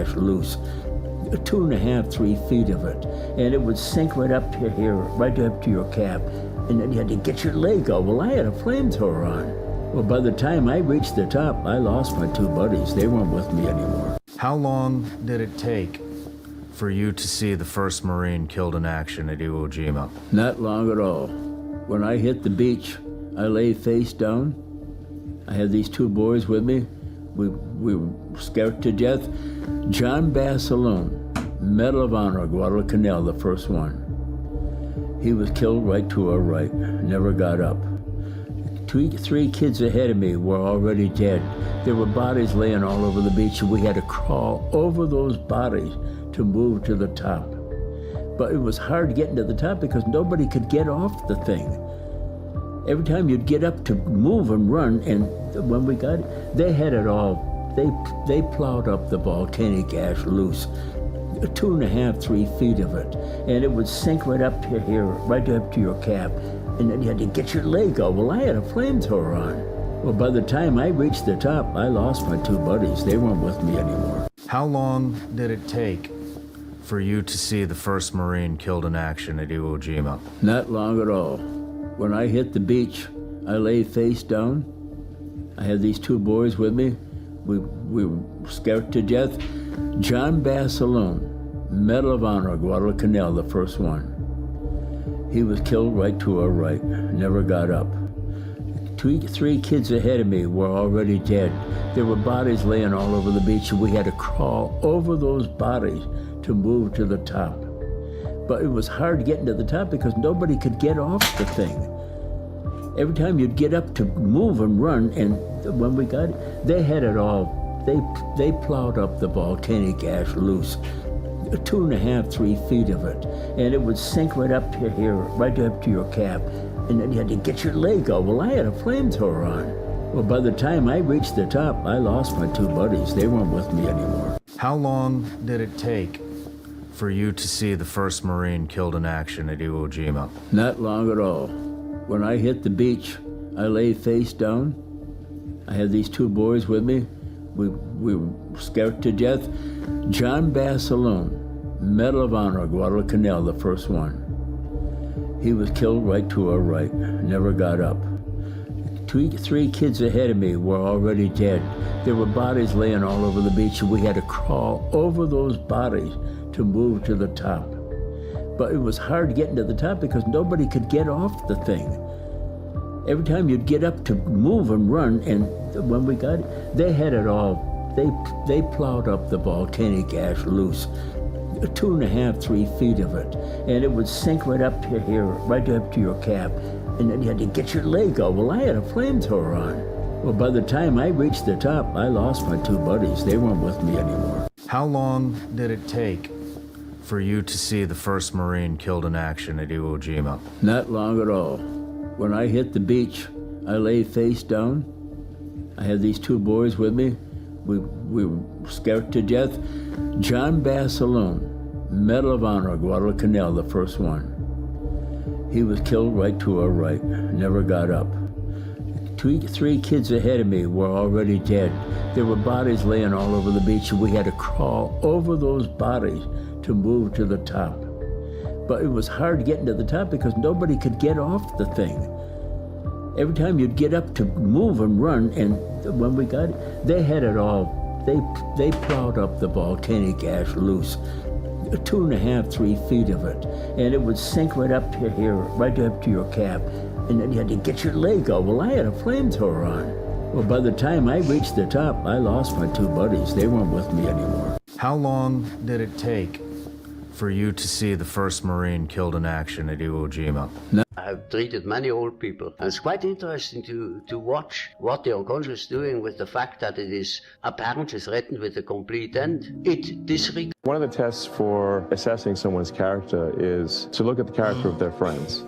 ash loose. 2.5, 3 feet of it. And it would sink right up to here, right up to your cap. And then you had to get your leg out. Well, I had a flamethrower on. Well, by the time I reached the top, I lost my 2 buddies. They weren't with me anymore. How long did it take for you to see the first Marine killed in action at Iwo Jima? Not long at all. When I hit the beach, I lay face down. I had these 2 boys with me. We were scared to death. John Bass alone, Medal of Honor, Guadalcanal, the first one. He was killed right to our right, never got up. 3 kids ahead of me were already dead. There were bodies laying all over the beach, and we had to crawl over those bodies to move to the top. But it was hard getting to the top because nobody could get off the thing. Every time you'd get up to move and run, and when we got it, they had it all. They plowed up the volcanic ash loose, 2.5, 3 feet of it. And it would sink right up to here, right up to your cap. And then you had to get your leg out. Well, I had a flamethrower on. Well, by the time I reached the top, I lost my 2 buddies. They weren't with me anymore. How long did it take for you to see the first Marine killed in action at Iwo Jima? Not long at all. When I hit the beach, I lay face down. I had these 2 boys with me. We were scared to death. John Bass alone, Medal of Honor, Guadalcanal, the first one. He was killed right to our right, never got up. 3 kids ahead of me were already dead. There were bodies laying all over the beach, and we had to crawl over those bodies to move to the top. But it was hard getting to the top because nobody could get off the thing. Every time you'd get up to move and run, and when we got it, they had it all. They plowed up the volcanic ash loose, 2.5, 3 feet of it. And it would sink right up to here, right up to your cap. And then you had to get your leg out. Well, I had a flamethrower on. Well, by the time I reached the top, I lost my 2 buddies. They weren't with me anymore. How long did it take for you to see the first Marine killed in action at Iwo Jima? Not long at all. When I hit the beach, I lay face down. I had these 2 boys with me. We were scared to death. John Bass alone, Medal of Honor, Guadalcanal, the first one. He was killed right to our right, never got up. 3 kids ahead of me were already dead. There were bodies laying all over the beach, and we had to crawl over those bodies to move to the top. But it was hard getting to the top because nobody could get off the thing. Every time you'd get up to move and run, and when we got it, they had it all. They plowed up the volcanic ash loose, 2.5, 3 feet of it. And it would sink right up to here, right up to your cap. And then you had to get your leg out. Well, I had a flamethrower on. Well, by the time I reached the top, I lost my 2 buddies. They weren't with me anymore. How long did it take for you to see the first Marine killed in action at Iwo Jima? Not long at all. When I hit the beach, I lay face down. I had these 2 boys with me. We were scared to death. John Bass alone, Medal of Honor, Guadalcanal, the first one. He was killed right to our right, never got up. 3 kids ahead of me were already dead. There were bodies laying all over the beach, and we had to crawl over those bodies to move to the top. But it was hard getting to the top because nobody could get off the thing. Every time you'd get up to move and run, and when we got it, they had it all. They plowed up the volcanic ash loose, 2.5, 3 feet of it. And it would sink right up to here, right up to your cap. And then you had to get your leg out. Well, I had a flamethrower on. Well, by the time I reached the top, I lost my 2 buddies. They weren't with me anymore. How long did it take for you to see the first Marine killed in action at Iwo Jima? I've treated many old people, and it's quite interesting to watch what the unconscious is doing with the fact that it is apparently threatened with a complete end. It disregards. One of the tests for assessing someone's character is to look at the character of their friends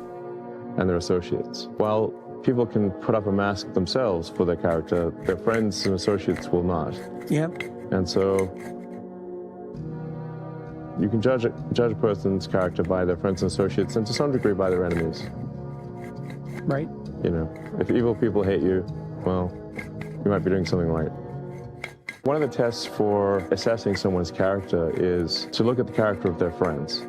and their associates. While people can put up a mask themselves for their character, their friends and associates will not. Yep. And so you can judge a person's character by their friends and associates, and to some degree by their enemies. Right. You know, if evil people hate you, well, you might be doing something right. One of the tests for assessing someone's character is to look at the character of their friends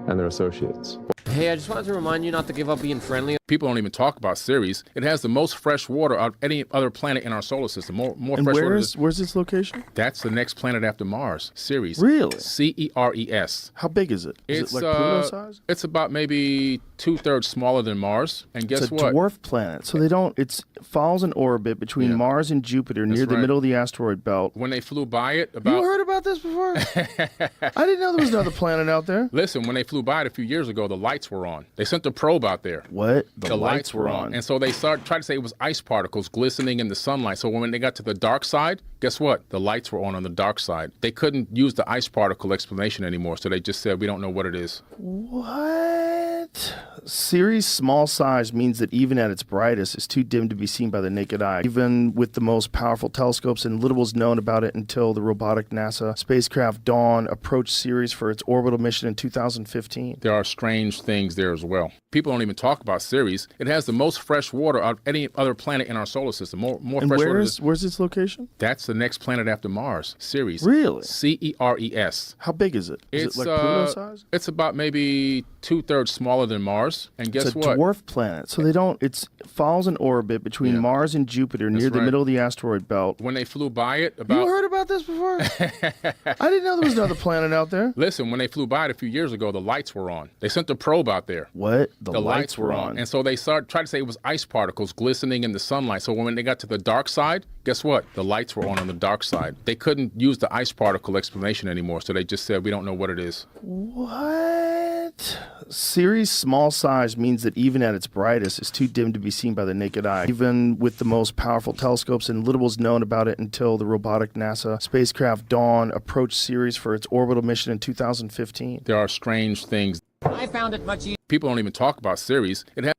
and their associates. Hey, I just wanted to remind you not to give up being friendly. People don't even talk about Ceres. It has the most fresh water out of any other planet in our solar system. More And fresh water. where's its location? That's the next planet after Mars. Ceres. Really? Ceres. How big is it? Is It's it like Pluto size? It's about maybe 2/3 smaller than Mars. And guess It's a what? dwarf planet, so they don't. It falls in orbit between Yeah. Mars and Jupiter near the right. middle of the asteroid belt. When they flew by it, You about heard about this before? I didn't know there was another planet out there. listen, when they flew by it a few years ago, the lights were on. They sent a probe out there. What? The lights were on. And so they tried to say it was ice particles glistening in the sunlight. So when they got to the dark side, guess what? The lights were on the dark side. They couldn't use the ice particle explanation anymore, so they just said, we don't know what it is. What? Ceres' small size means that even at its brightest, it's too dim to be seen by the naked eye. Even with the most powerful telescopes, and little was known about it until the robotic NASA spacecraft Dawn approached Ceres for its orbital mission in 2015. There are strange things there as well. People don't even talk about Ceres. It has the most fresh water out of any other planet in our solar system. More And fresh water. where's its location? That's the next planet after Mars. Ceres. Really? Ceres. How big is it? Is It's it like Pluto size? It's about maybe 2/3 smaller than Mars. And guess It's a what? dwarf planet, so they don't. It falls in orbit between Yeah. Mars and Jupiter near the right. middle of the asteroid belt. When they flew by it, You about heard about this before? I didn't know there was another planet out there. listen, when they flew by it a few years ago, the lights were on. They sent a probe out there. What? The lights were on. And so they tried to say it was ice particles glistening in the sunlight. So when they got to the dark side, guess what? The lights were on the dark side. They couldn't use the ice particle explanation anymore, so they just said, we don't know what it is. What? Ceres' small size means that even at its brightest, it's too dim to be seen by the naked eye. Even with the most powerful telescopes, and little was known about it until the robotic NASA spacecraft Dawn approached Ceres for its orbital mission in 2015. There are strange things. I found it much easier. People don't even talk about Ceres. It has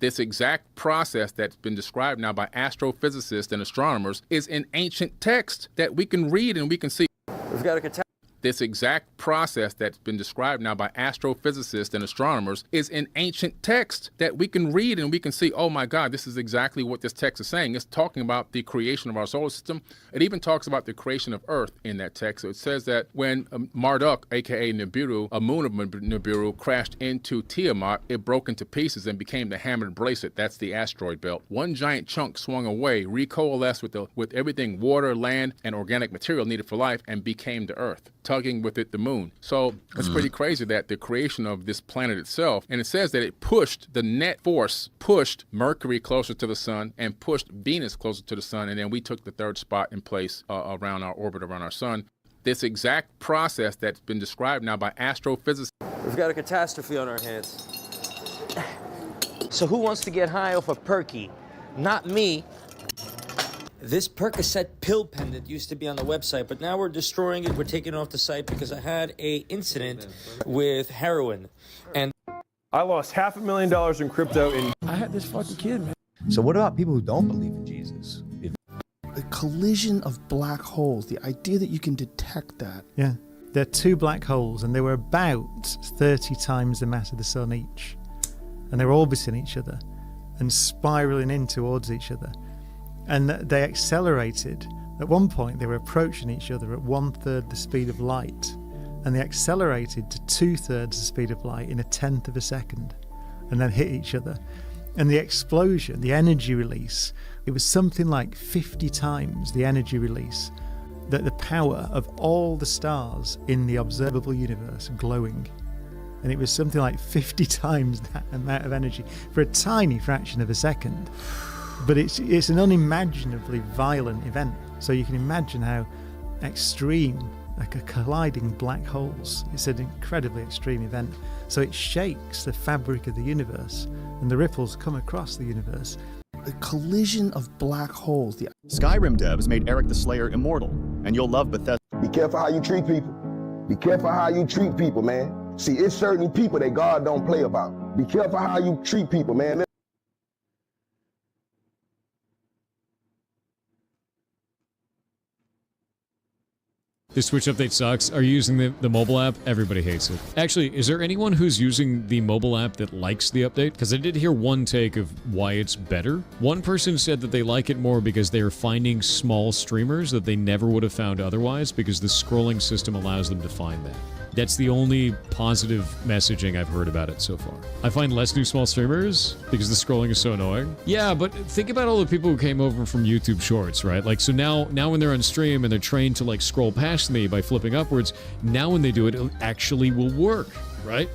this exact process that's been described now by astrophysicists and astronomers is in ancient text that we can read and we can see. We've got a This exact process that's been described now by astrophysicists and astronomers is in ancient text that we can read and we can see, oh my God, this is exactly what this text is saying. It's talking about the creation of our solar system. It even talks about the creation of Earth in that text. So it says that when Marduk, aka Nibiru, a moon of Nibiru, crashed into Tiamat, it broke into pieces and became the hammered bracelet. That's the asteroid belt. One giant chunk swung away, recoalesced with everything, water, land, and organic material needed for life, and became the Earth, tugging with it the moon. So it's pretty crazy that the creation of this planet itself, and it says that it pushed, the net force pushed Mercury closer to the sun and pushed Venus closer to the sun, and then we took the third spot in place around our orbit around our sun. This exact process that's been described now by astrophysicists. We've got a catastrophe on our hands. So who wants to get high off a perky? Not me. This Percocet pill pendant used to be on the website, but now we're destroying it. We're taking it off the site because I had a incident with heroin. And I lost $500,000 in crypto in. I had this fucking kid, man. So what about people who don't believe in Jesus? The collision of black holes, the idea that you can detect that. Yeah. They're two black holes, and they were about 30 times the mass of the sun each. And they were orbiting each other and spiraling in towards each other. And they accelerated. At one point, they were approaching each other at 1/3 the speed of light. And they accelerated to 2/3 the speed of light in 1/10 of a second. And then hit each other. And the explosion, the energy release, it was something like 50 times the energy release, that the power of all the stars in the observable universe glowing. And it was something like 50 times that amount of energy for a tiny fraction of a second. But it's an unimaginably violent event. So you can imagine how extreme, like a colliding black holes. It's an incredibly extreme event. So it shakes the fabric of the universe, and the ripples come across the universe. The collision of black holes. Skyrim devs made Eric the Slayer immortal, and you'll love Bethesda. Be careful how you treat people. Be careful how you treat people, man. See, it's certain people that God don't play about. Be careful how you treat people, man. The Switch update sucks. Are you using the mobile app? Everybody hates it. Actually, is there anyone who's using the mobile app that likes the update? Because I did hear one take of why it's better. One person said that they like it more because they are finding small streamers that they never would have found otherwise because the scrolling system allows them to find that. That's the only positive messaging I've heard about it so far. I find less new small streamers because the scrolling is so annoying. Yeah, but think about all the people who came over from YouTube Shorts, right? Like, so now when they're on stream and they're trained to like scroll past me by flipping upwards, now when they do it, it actually will work, right?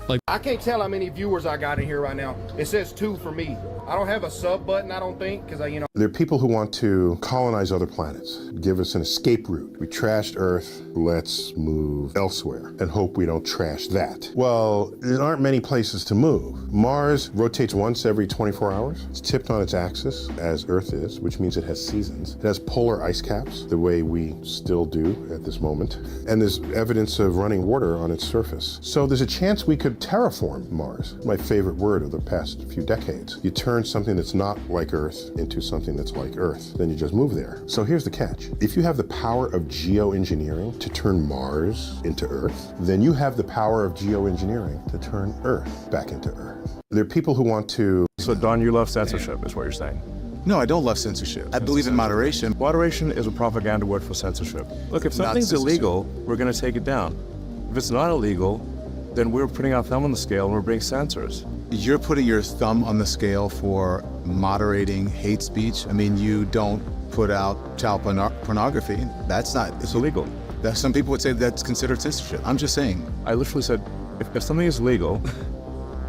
Like, I can't tell how many viewers I got in here right now. It says 2 for me. I don't have a sub button, I don't think, because There are people who want to colonize other planets, give us an escape route. We trashed Earth, let's move elsewhere and hope we don't trash that. Well, there aren't many places to move. Mars rotates once every 24 hours. It's tipped on its axis, as Earth is, which means it has seasons. It has polar ice caps, the way we still do at this moment. And there's evidence of running water on its surface. So there's a chance we could terraform Mars, my favorite word of the past few decades. You turn something that's not like Earth into something that's like Earth, then you just move there. So here's the catch. If you have the power of geoengineering to turn Mars into Earth, then you have the power of geoengineering to turn Earth back into Earth. There are people who want to... So Don, you love censorship, is what you're saying? No, I don't love censorship. I believe in moderation. Moderation is a propaganda word for censorship. Look, if something's illegal, we're going to take it down. If it's not illegal, then we're putting our thumb on the scale and we're being censors. You're putting your thumb on the scale for moderating hate speech. I mean, you don't put out child pornography. That's not... It's illegal. Some people would say that's considered censorship. I'm just saying. I literally said, if something is legal,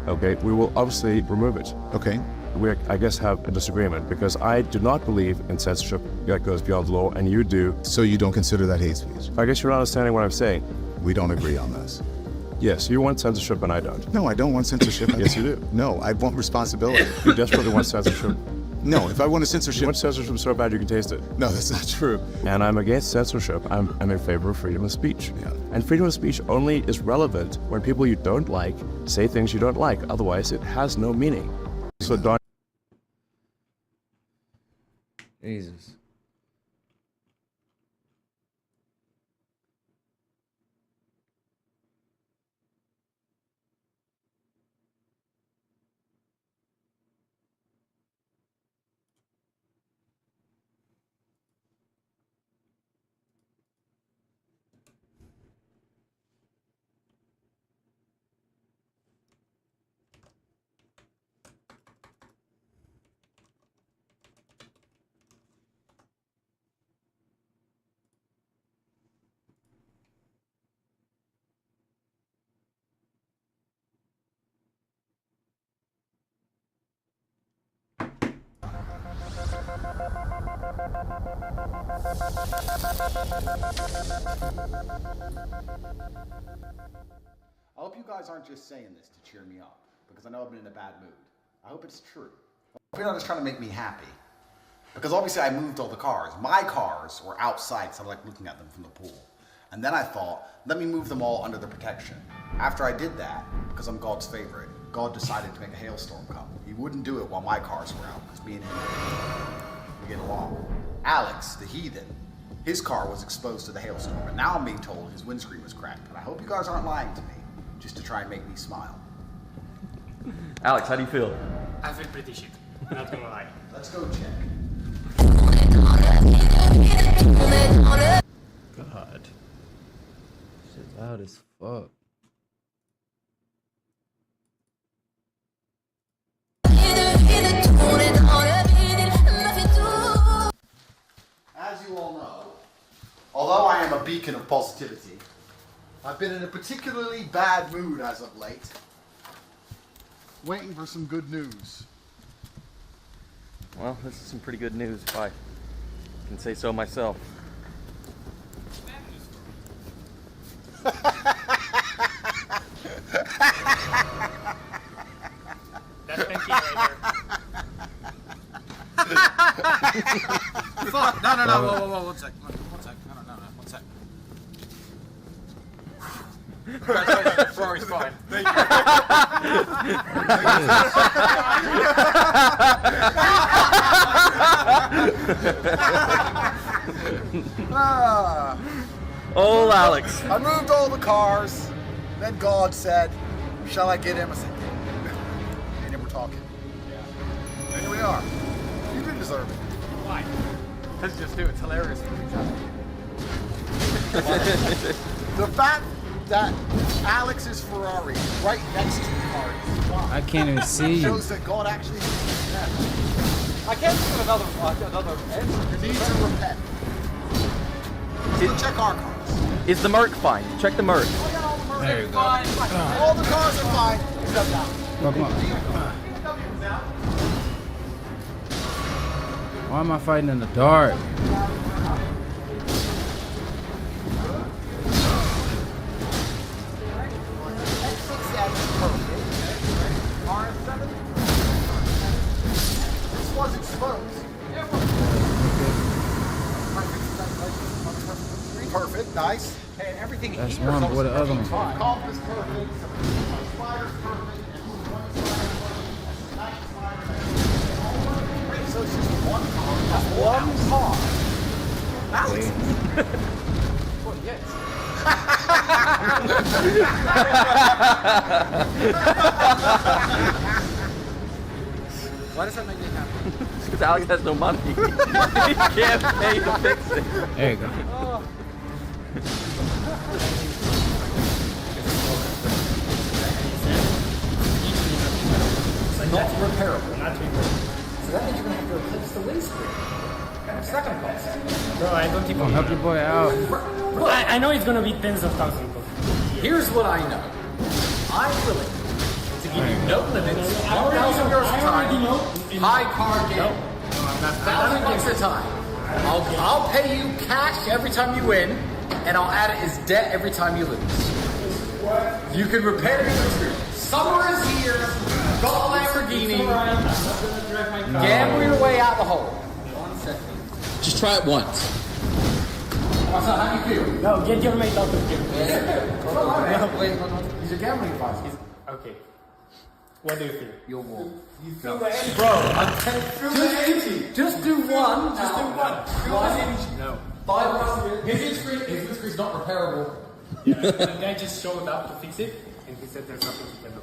okay, we will obviously remove it. Okay. We, I guess, have a disagreement because I do not believe in censorship that goes beyond the law, and you do. So you don't consider that hate speech? I guess you're not understanding what I'm saying. We don't agree on this. Yes, you want censorship and I don't. No, I don't want censorship. Yes, you do. No, I want responsibility. You desperately want censorship. No, if I want a censorship... You want censorship so bad you can taste it. No, that's not true. And I'm against censorship. I'm in favor of freedom of speech. Yeah. And freedom of speech only is relevant when people you don't like say things you don't like. Otherwise, it has no meaning. So Don... Jesus. I hope you guys aren't just saying this to cheer me up, because I know I've been in a bad mood. I hope it's true. I hope you're not just trying to make me happy. Because obviously I moved all the cars. My cars were outside, so I like looking at them from the pool. And then I thought, let me move them all under the protection. After I did that, because I'm God's favorite, God decided to make a hailstorm come. He wouldn't do it while my cars were out, because me and him, we get along. Alex, the heathen, his car was exposed to the hailstorm, and now I'm being told his windscreen was cracked. But I hope you guys aren't lying to me, just to try and make me smile. Alex, how do you feel? I feel pretty shit, not gonna lie. Let's go check. God. Shit loud as fuck. As you all know, although I am a beacon of positivity, I've been in a particularly bad mood as of late, waiting for some good news. Well, this is some pretty good news, if I can say so myself. That's Pinky right there. Fuck! No, whoa, one sec. One sec. No, one sec. Ferrari's fine. Thank you. Oh, Alex. I moved all the cars. Then God said, shall I get him? I said, and then we're talking. Yeah. And here we are. You do deserve it. Why? Let's just do it. It's hilarious for each other. The fact that Alex's Ferrari is right next to the car. I can't even see you. Shows that God actually I can't think of another answer. needs to repent. Go check our cars. Is the Merc fine? Check the Merc. There you go. All the cars are fine except that. Well, come on. Why am I fighting in the dark? This was exposed. Perfect, nice. And everything That's here one, is but what the other one? Compass perfect. Spider's perfect. And one spider. So it's just one car. Just one car. Alex. Well, yes. Why does that make me happy? Because Alex has no money. He can't pay to fix it. There you go. Not repairable. Not repairable. So that means you're going to have to replace the windscreen. What's that going to cost? Bro, I don't even Help your boy out. Well, I know it's going to be tens of thousands of Here's what I know. I'm willing to give you no limits, 1,000 euros a time, high card game, $1,000 a time. I'll pay you cash every time you win, and I'll add it as debt every time you lose. You can repair your screen. Summer is here. Got a Lamborghini. Gamble your way out the hole. Just try it once. How do you feel? No, get your mate out of here. Wait. He's a gambling advice. Okay. What do you feel? You're warm. You feel the energy. Bro, I'm telling you. Just do one. Just do one. Feel the energy. No. 5 rounds. His screen's not repairable. Yeah, the guy just showed up to fix it, and he said there's nothing he can do.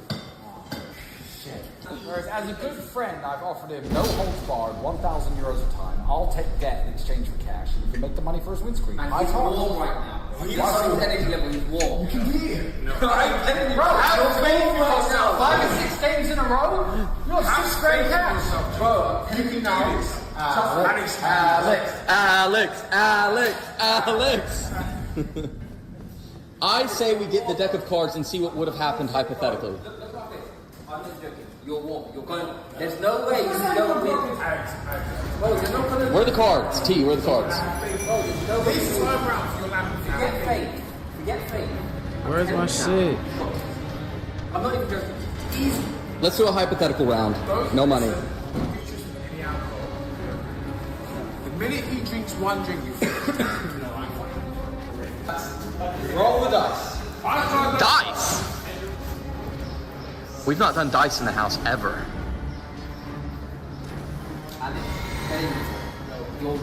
Whereas as a good friend, I've offered him no holds barred, 1,000 euros a time. I'll take debt in exchange for cash, and you can make the money for his windscreen. And he's warm right now. He's energy level is warm. You can be here. No. Bro, Alex Bailey now 5 or 6 games in a row. You have 6 grand cash. Bro, you can do this. Alex. I say we get the deck of cards and see what would have happened hypothetically. I'm just joking. You're warm. You're going. There's no way you can go win. Bro, you're not gonna. Where are the cards? T, where are the cards? Bro, there's no way. Forget fate. Forget fate. Where's my shit? I'm not even joking. Easy. Let's do a hypothetical round. No money. The minute he drinks one drink, you feel roll the dice. Dice? We've not done dice in the house ever. And you're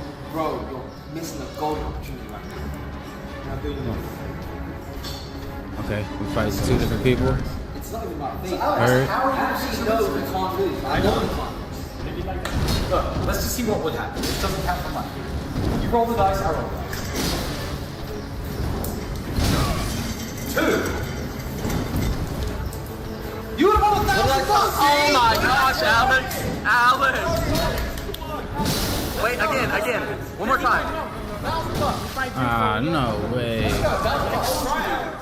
missing a golden opportunity right now. Now doing this. Okay, we fight 2 different people. It's not even about me. Heard. How actually know we can't lose? I know we can't lose. Look, let's just see what would happen. It doesn't count for money. You roll the dice, I roll the dice. 2. You would have won $1,000. Oh my gosh, Alex! Wait, again. One more time. Ah, no way.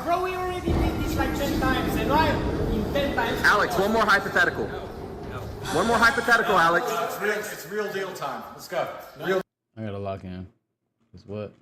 Bro, we already did this like 10 times, and I in 10 times. Alex, one more hypothetical. One more hypothetical, Alex. It's real deal time. Let's go. I gotta lock in. Cause what?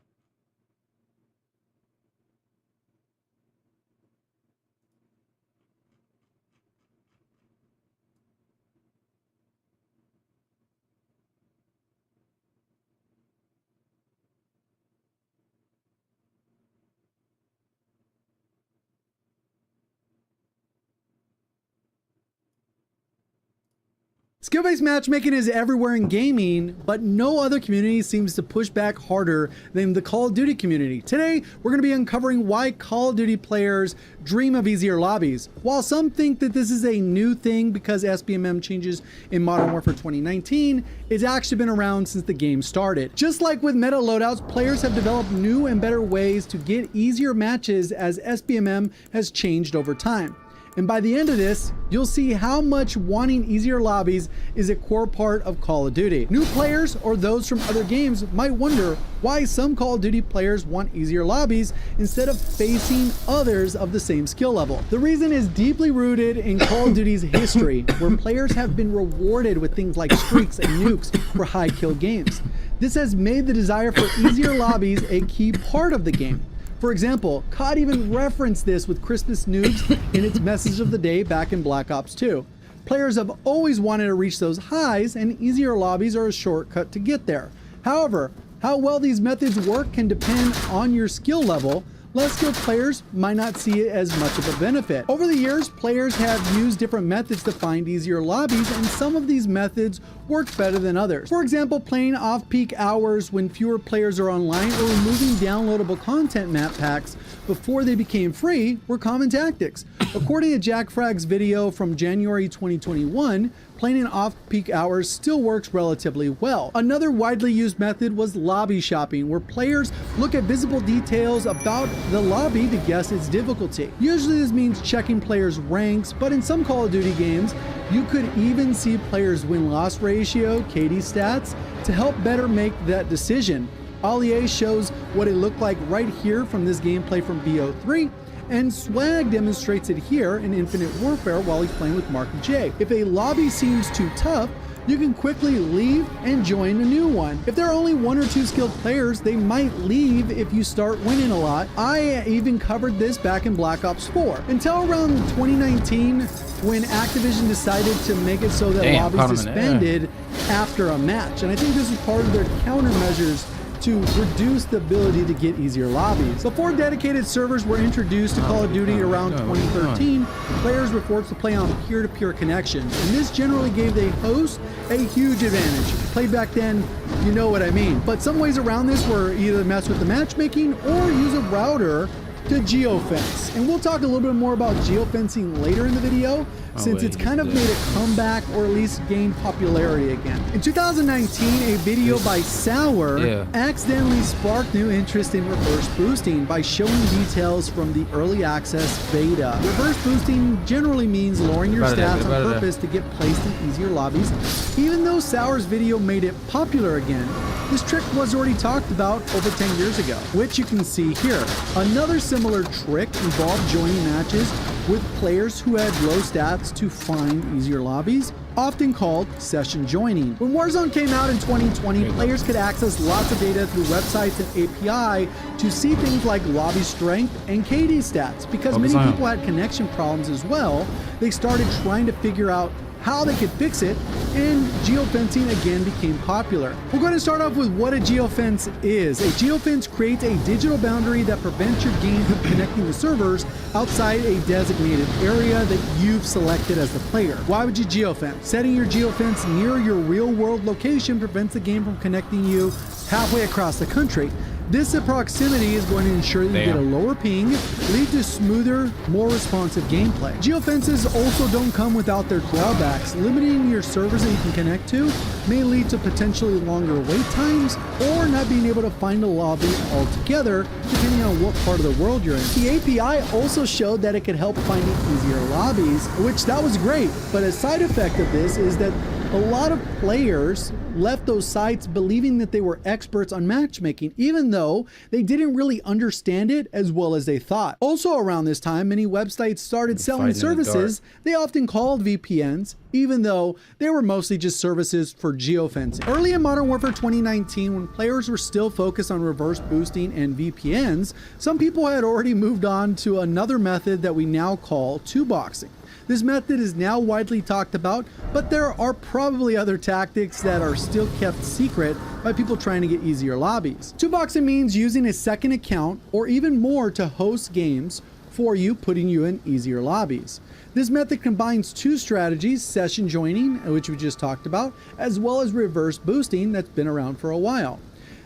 Skill-based matchmaking is everywhere in gaming, but no other community seems to push back harder than the Call of Duty community. Today, we're going to be uncovering why Call of Duty players dream of easier lobbies. While some think that this is a new thing because SBMM changes in Modern Warfare 2019, it's actually been around since the game started. Just like with meta loadouts, players have developed new and better ways to get easier matches as SBMM has changed over time. And by the end of this, you'll see how much wanting easier lobbies is a core part of Call of Duty. New players or those from other games might wonder why some Call of Duty players want easier lobbies instead of facing others of the same skill level. The reason is deeply rooted in Call of Duty's history, where players have been rewarded with things like streaks and nukes for high kill games. This has made the desire for easier lobbies a key part of the game. For example, COD even referenced this with Crispus Noobs in its message of the day back in Black Ops 2. Players have always wanted to reach those highs, and easier lobbies are a shortcut to get there. However, how well these methods work can depend on your skill level. Less skilled players might not see it as much of a benefit. Over the years, players have used different methods to find easier lobbies, and some of these methods work better than others. For example, playing off-peak hours when fewer players are online, or removing downloadable content map packs before they became free were common tactics. According to Jack Fragg's video from January 2021, playing in off-peak hours still works relatively well. Another widely used method was lobby shopping, where players look at visible details about the lobby to guess its difficulty. Usually this means checking players' ranks, but in some Call of Duty games, you could even see players' win-loss ratio, KD stats, to help better make that decision. Allier shows what it looked like right here from this gameplay from BO3, and Swag demonstrates it here in Infinite Warfare while he's playing with Mark J. If a lobby seems too tough, you can quickly leave and join a new one. If there are only 1 or 2 skilled players, they might leave if you start winning a lot. I even covered this back in Black Ops 4. Until around 2019, when Activision decided to make it so that lobbies disbanded after a match. And I think this was part of their countermeasures to reduce the ability to get easier lobbies. Before dedicated servers were introduced to Call of Duty around 2013, players were forced to play on peer-to-peer connections, and this generally gave the host a huge advantage. Played back then, you know what I mean. But some ways around this were either mess with the matchmaking or use a router to geofence. And we'll talk a little bit more about geofencing later in the video, since it's kind of made a comeback, or at least gained popularity again. In 2019, a video by Sour accidentally sparked new interest in reverse boosting by showing details from the early access beta. Reverse boosting generally means lowering your stats on purpose to get placed in easier lobbies. Even though Sour's video made it popular again, this trick was already talked about over 10 years ago, which you can see here. Another similar trick involved joining matches with players who had low stats to find easier lobbies, often called session joining. When Warzone came out in 2020, players could access lots of data through websites and API to see things like lobby strength and KD stats. Because many people had connection problems as well, they started trying to figure out how they could fix it, and geofencing again became popular. We're going to start off with what a geofence is. A geofence creates a digital boundary that prevents your game from connecting to servers outside a designated area that you've selected as the player. Why would you geofence? Setting your geofence near your real-world location prevents the game from connecting you halfway across the country. This proximity is going to ensure that you get a lower ping, lead to smoother, more responsive gameplay. Geofences also don't come without their drawbacks. Limiting your servers that you can connect to may lead to potentially longer wait times, or not being able to find a lobby altogether, depending on what part of the world you're in. The API also showed that it could help finding easier lobbies, which that was great, but a side effect of this is that a lot of players left those sites believing that they were experts on matchmaking, even though they didn't really understand it as well as they thought. Also around this time, many websites started selling services they often called VPNs, even though they were mostly just services for geofencing. Early in Modern Warfare 2019, when players were still focused on reverse boosting and VPNs, some people had already moved on to another method that we now call two-boxing. This method is now widely talked about, but there are probably other tactics that are still kept secret by people trying to get easier lobbies. Two-boxing means using a second account or even more to host games for you, putting you in easier lobbies. This method combines two strategies, session joining, which we just talked about, as well as reverse boosting that's been around for a while.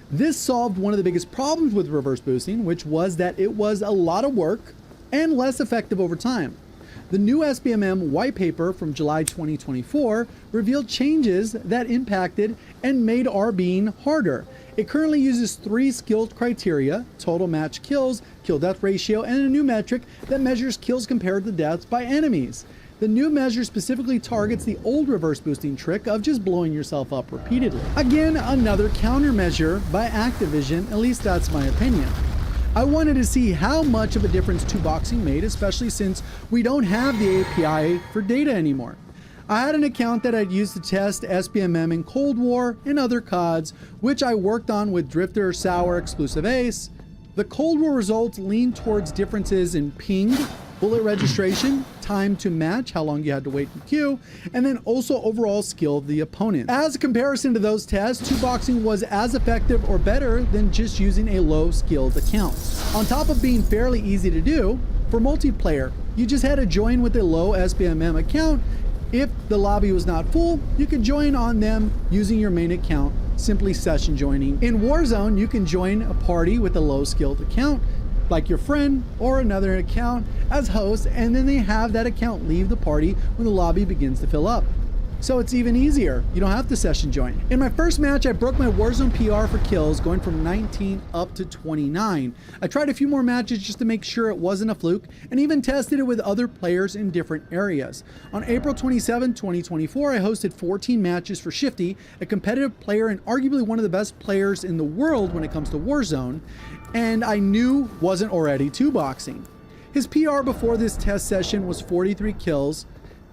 This solved one of the biggest problems with reverse boosting, which was that it was a lot of work and less effective over time. The new SBMM white paper from July 2024 revealed changes that impacted and made RBing harder. It currently uses 3 skill criteria: total match kills, kill death ratio, and a new metric that measures kills compared to deaths by enemies. The new measure specifically targets the old reverse boosting trick of just blowing yourself up repeatedly. Again, another countermeasure by Activision, at least that's my opinion. I wanted to see how much of a difference 2boxing made, especially since we don't have the API for data anymore. I had an account that I'd used to test SBMM in Cold War and other CODs, which I worked on with Drifter, Sour, Exclusive Ace. The Cold War results lean towards differences in ping, bullet registration, time to match, how long you had to wait in queue, and then also overall skill of the opponent. As a comparison to those tests, 2boxing was as effective or better than just using a low skilled account. On top of being fairly easy to do, for multiplayer, you just had to join with a low SBMM account. If the lobby was not full, you could join on them using your main account, simply session joining. In Warzone, you can join a party with a low skilled account, like your friend or another account as host, and then they have that account leave the party when the lobby begins to fill up. So it's even easier. You don't have to session join. In my first match, I broke my Warzone PR for kills, going from 19 up to 29. I tried a few more matches just to make sure it wasn't a fluke, and even tested it with other players in different areas. On April 27, 2024, I hosted 14 matches for Shifty, a competitive player and arguably one of the best players in the world when it comes to Warzone, and I knew wasn't already 2boxing. His PR before this test session was 43 kills.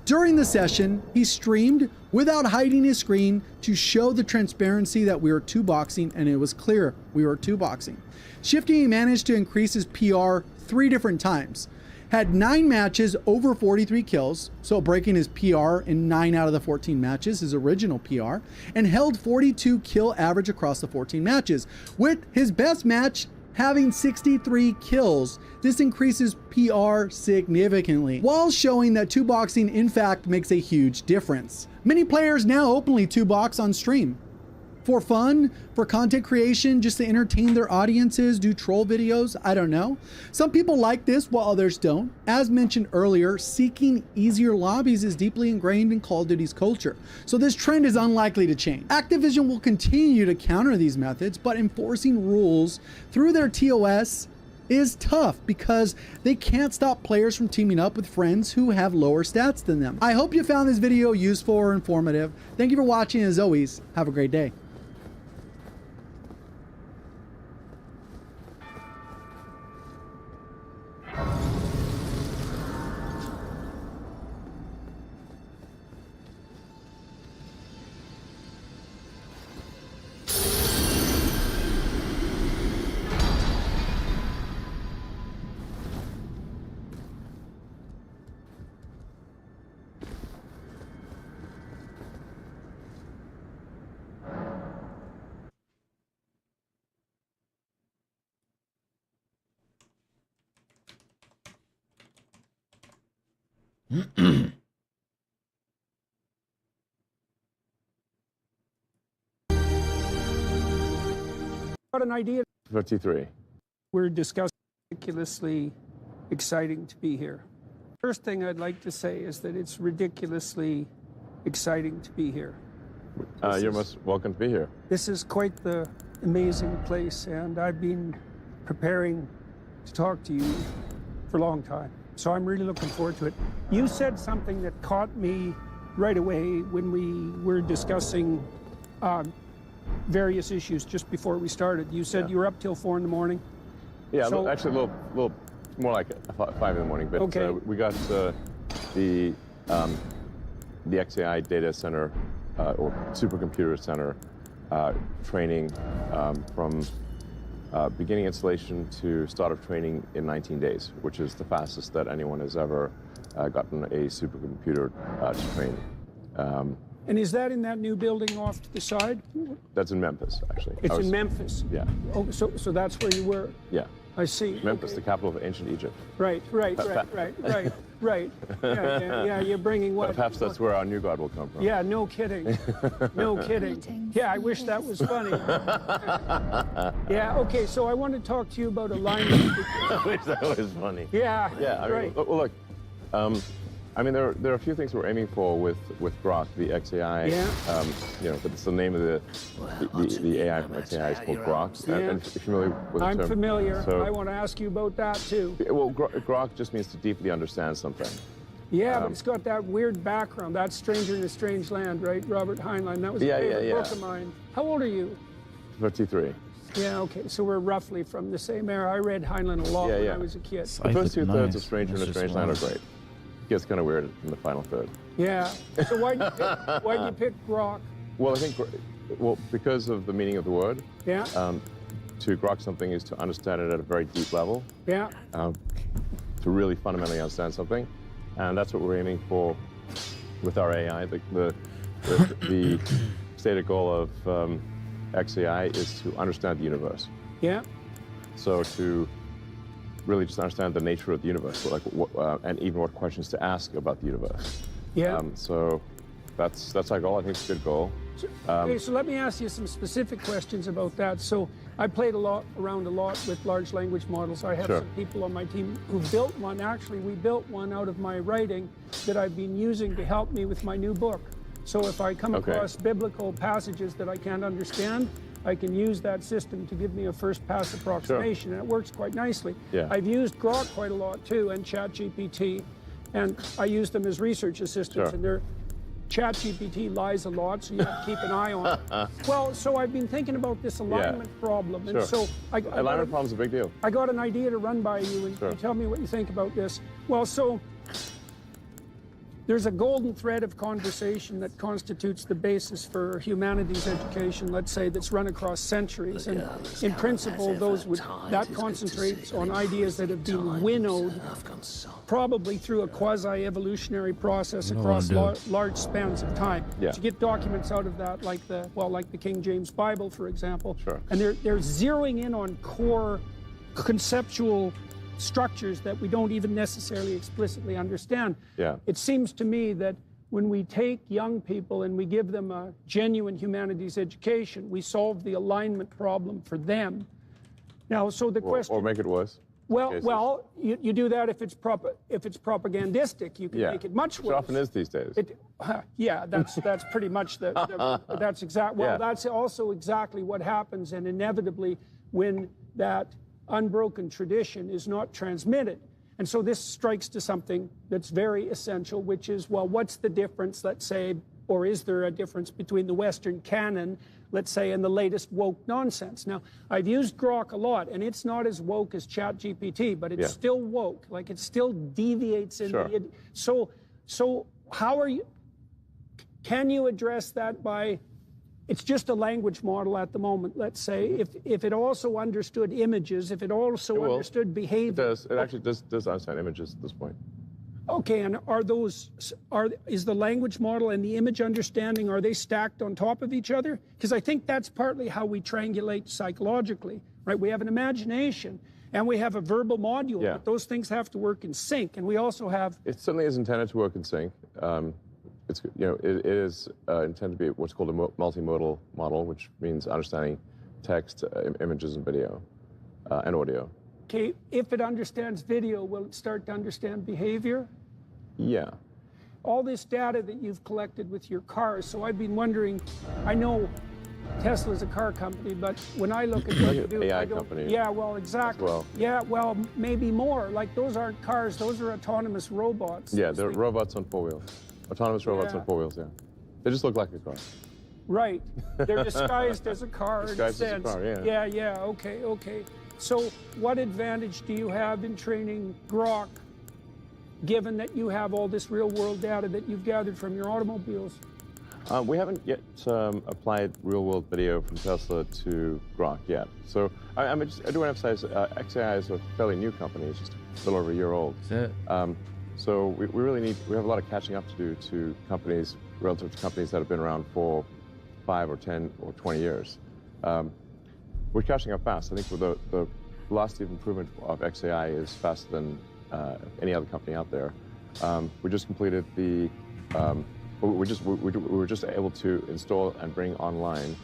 During the session, he streamed without hiding his screen to show the transparency that we were 2boxing, and it was clear we were 2boxing. Shifty managed to increase his PR 3 different times. Had 9 matches over 43 kills, so breaking his PR in 9 out of the 14 matches, his original PR, and held 42 kill average across the 14 matches, with his best match having 63 kills. This increases PR significantly, while showing that 2boxing in fact makes a huge difference. Many players now openly 2box on stream. For fun, for content creation, just to entertain their audiences, do troll videos, I don't know. Some people like this while others don't. As mentioned earlier, seeking easier lobbies is deeply ingrained in Call of Duty's culture, so this trend is unlikely to change. Activision will continue to counter these methods, but enforcing rules through their TOS is tough because they can't stop players from teaming up with friends who have lower stats than them. I hope you found this video useful or informative. Thank you for watching, and as always, have a great day. Got an idea. 53. We're discussing ridiculously exciting to be here. First thing I'd like to say is that it's ridiculously exciting to be here. You're most welcome to be here. This is quite the amazing place, and I've been preparing to talk to you for a long time. So I'm really looking forward to it. You said something that caught me right away when we were discussing various issues just before we started. You said you were up till 4 in the morning. Yeah, So- actually a little more like 5 in the morning. But Okay. we got the XAI data center or supercomputer center training from beginning installation to start of training in 19 days, which is the fastest that anyone has ever gotten a supercomputer to train. And is that in that new building off to the side? That's in Memphis, actually. It's in Memphis. Yeah. Oh, so that's where you were? Yeah. I see. Memphis, Okay. the capital of ancient Egypt. Right. Yeah, you're bringing what? Perhaps that's where our new god will come from. Yeah, no kidding. No kidding. Yeah, I wish that was funny. Yeah, okay, so I want to talk to you about alignment. I wish that was funny. Yeah, Yeah, I mean, right. well, look, I mean, there are a few things we're aiming for with Grok, the XAI. Yeah. You know, but it's the name of the AI from XAI is called Grok. Yeah. And if you're familiar with the I'm term. familiar. So, I want to ask you about that too. well, Grok just means to deeply understand something. Yeah, but it's got that weird background. That's Stranger in a Strange Land, right? Robert Heinlein. That was a favorite book of mine. How old are you? 53. Yeah, okay, so we're roughly from the same era. I read Heinlein a lot when I was a kid. The first two-thirds of Stranger in a Strange Land are great. It gets kind of weird in the final third. Yeah. So why'd you pick Grok? Well, I think, because of the meaning of the word. Yeah. To grok something is to understand it at a very deep level. Yeah. To really fundamentally understand something, and that's what we're aiming for with our AI. The stated goal of XAI is to understand the universe. Yeah. So to really just understand the nature of the universe, like and even what questions to ask about the universe. Yeah. So that's our goal. I think it's a good goal. Okay, so let me ask you some specific questions about that. So I played around a lot with large language models. I have some people on my team who built one. Actually, we built one out of my writing that I've been using to help me with my new book. So if I come across biblical passages that I can't understand, I can use that system to give me a first pass approximation, and it works quite nicely. Yeah. I've used Grok quite a lot too, and ChatGPT, and I use them as research assistants, and they're ChatGPT lies a lot, so you have to keep an eye on it. Well, so I've been thinking about this alignment problem, and so alignment problem's a big deal. I got an idea to run by you, and you tell me what you think about this. Well, so there's a golden thread of conversation that constitutes the basis for humanities education, let's say, that's run across centuries. And in principle, that concentrates on ideas that have been winnowed probably through a quasi-evolutionary process across large spans of time. Yeah. To get documents out of that, like the King James Bible, for example. Sure. And they're zeroing in on core conceptual structures that we don't even necessarily explicitly understand. Yeah. It seems to me that when we take young people and we give them a genuine humanities education, we solve the alignment problem for them. Now, so the question... Or make it worse. Well, you do that if it's propagandistic. You can make it much worse. Which often is these days. Yeah, that's pretty much that's exact. Well, that's also exactly what happens, and inevitably when that unbroken tradition is not transmitted. And so this strikes to something that's very essential, which is, well, what's the difference, let's say, or is there a difference between the Western canon, let's say, and the latest woke nonsense? Now, I've used Grok a lot, and it's not as woke as ChatGPT, but it's still woke. Like, it still deviates in the... So how are you... Can you address that by... It's just a language model at the moment, let's say. If it also understood images, if it also understood behavior... It actually does understand images at this point. Okay, and is the language model and the image understanding, are they stacked on top of each other? Because I think that's partly how we triangulate psychologically, right? We have an imagination and we have a verbal module, but those things have to work in sync, and we also have... It certainly is intended to work in sync. It is intended to be what's called a multimodal model, which means understanding text, images, and video, and audio. Okay, if it understands video, will it start to understand behavior? Yeah. All this data that you've collected with your cars, so I've been wondering, I know Tesla's a car company, but when I look at what you do, AI I don't... company. Yeah, well, exactly. Well. Yeah, well, maybe more. Like, those aren't cars, those are autonomous robots. Yeah, they're robots on 4 wheels. Autonomous robots on 4 wheels, yeah. They just look like a car. Right. They're disguised as a car. Disguised in a as a sense. car, yeah. Yeah, okay. So what advantage do you have in training Grok, given that you have all this real-world data that you've gathered from your automobiles? We haven't yet applied real-world video from Tesla to Grok yet. So I do want to emphasize, XAI is a fairly new company. It's just a little over a year old. So we have a lot of catching up to do to companies, relative to companies that have been around for 5 or 10 or 20 years. We're catching up fast. I think with velocity of improvement of XAI is faster than any other company out there. We just completed the, we were just able to install and bring online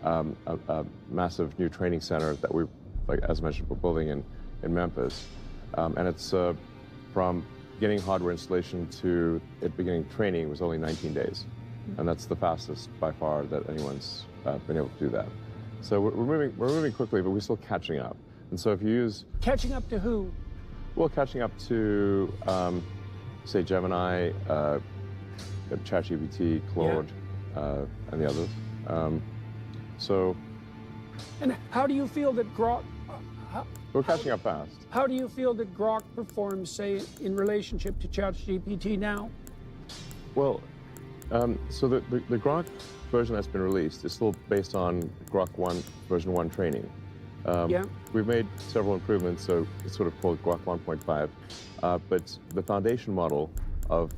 a massive new training center that we, like as mentioned, we're building in Memphis. And it's from beginning hardware installation to it beginning training was only 19 days. And that's the fastest by far that anyone's been able to do that. So we're moving quickly, but we're still catching up. And so if you use... Catching up to who? Well, catching up to, say, Gemini, ChatGPT, Claude, and the others. And how do you feel that Grok... We're catching up fast. How do you feel that Grok performs, say, in relationship to ChatGPT now? Well, so the Grok version that's been released is still based on Grok 1 version 1 training. We've made several improvements, so it's sort of called Grok 1.5. But the foundation model of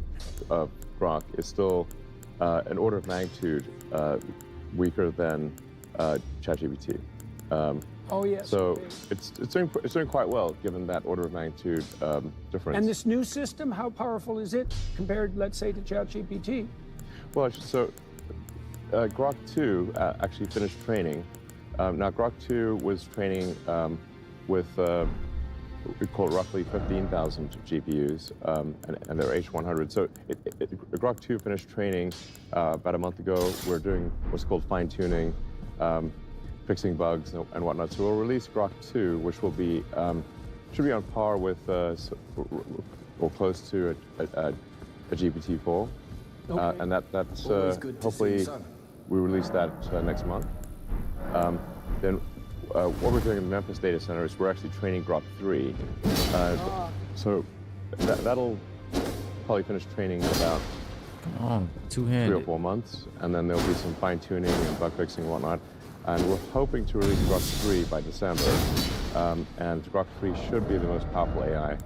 Grok is still an order of magnitude weaker than ChatGPT. Oh yes. So okay. it's doing quite well given that order of magnitude difference. And this new system, how powerful is it compared, let's say, to ChatGPT? Well, so Grok 2 actually finished training. Now Grok 2 was training with we call it roughly 15,000 GPUs, and they're H100. So Grok 2 finished training about a month ago. We're doing what's called fine-tuning, fixing bugs and whatnot. So we'll release Grok 2, which will be should be on par with or close to a GPT-4, Okay. and that's hopefully we release that next month. Then what we're doing in the Memphis data center is we're actually training Grok 3. So that'll probably finish training in about 3 or 4 months, and then there'll be some fine-tuning and bug fixing and whatnot. And we're hoping to release Grok 3 by December, and Grok 3 should be the most powerful AI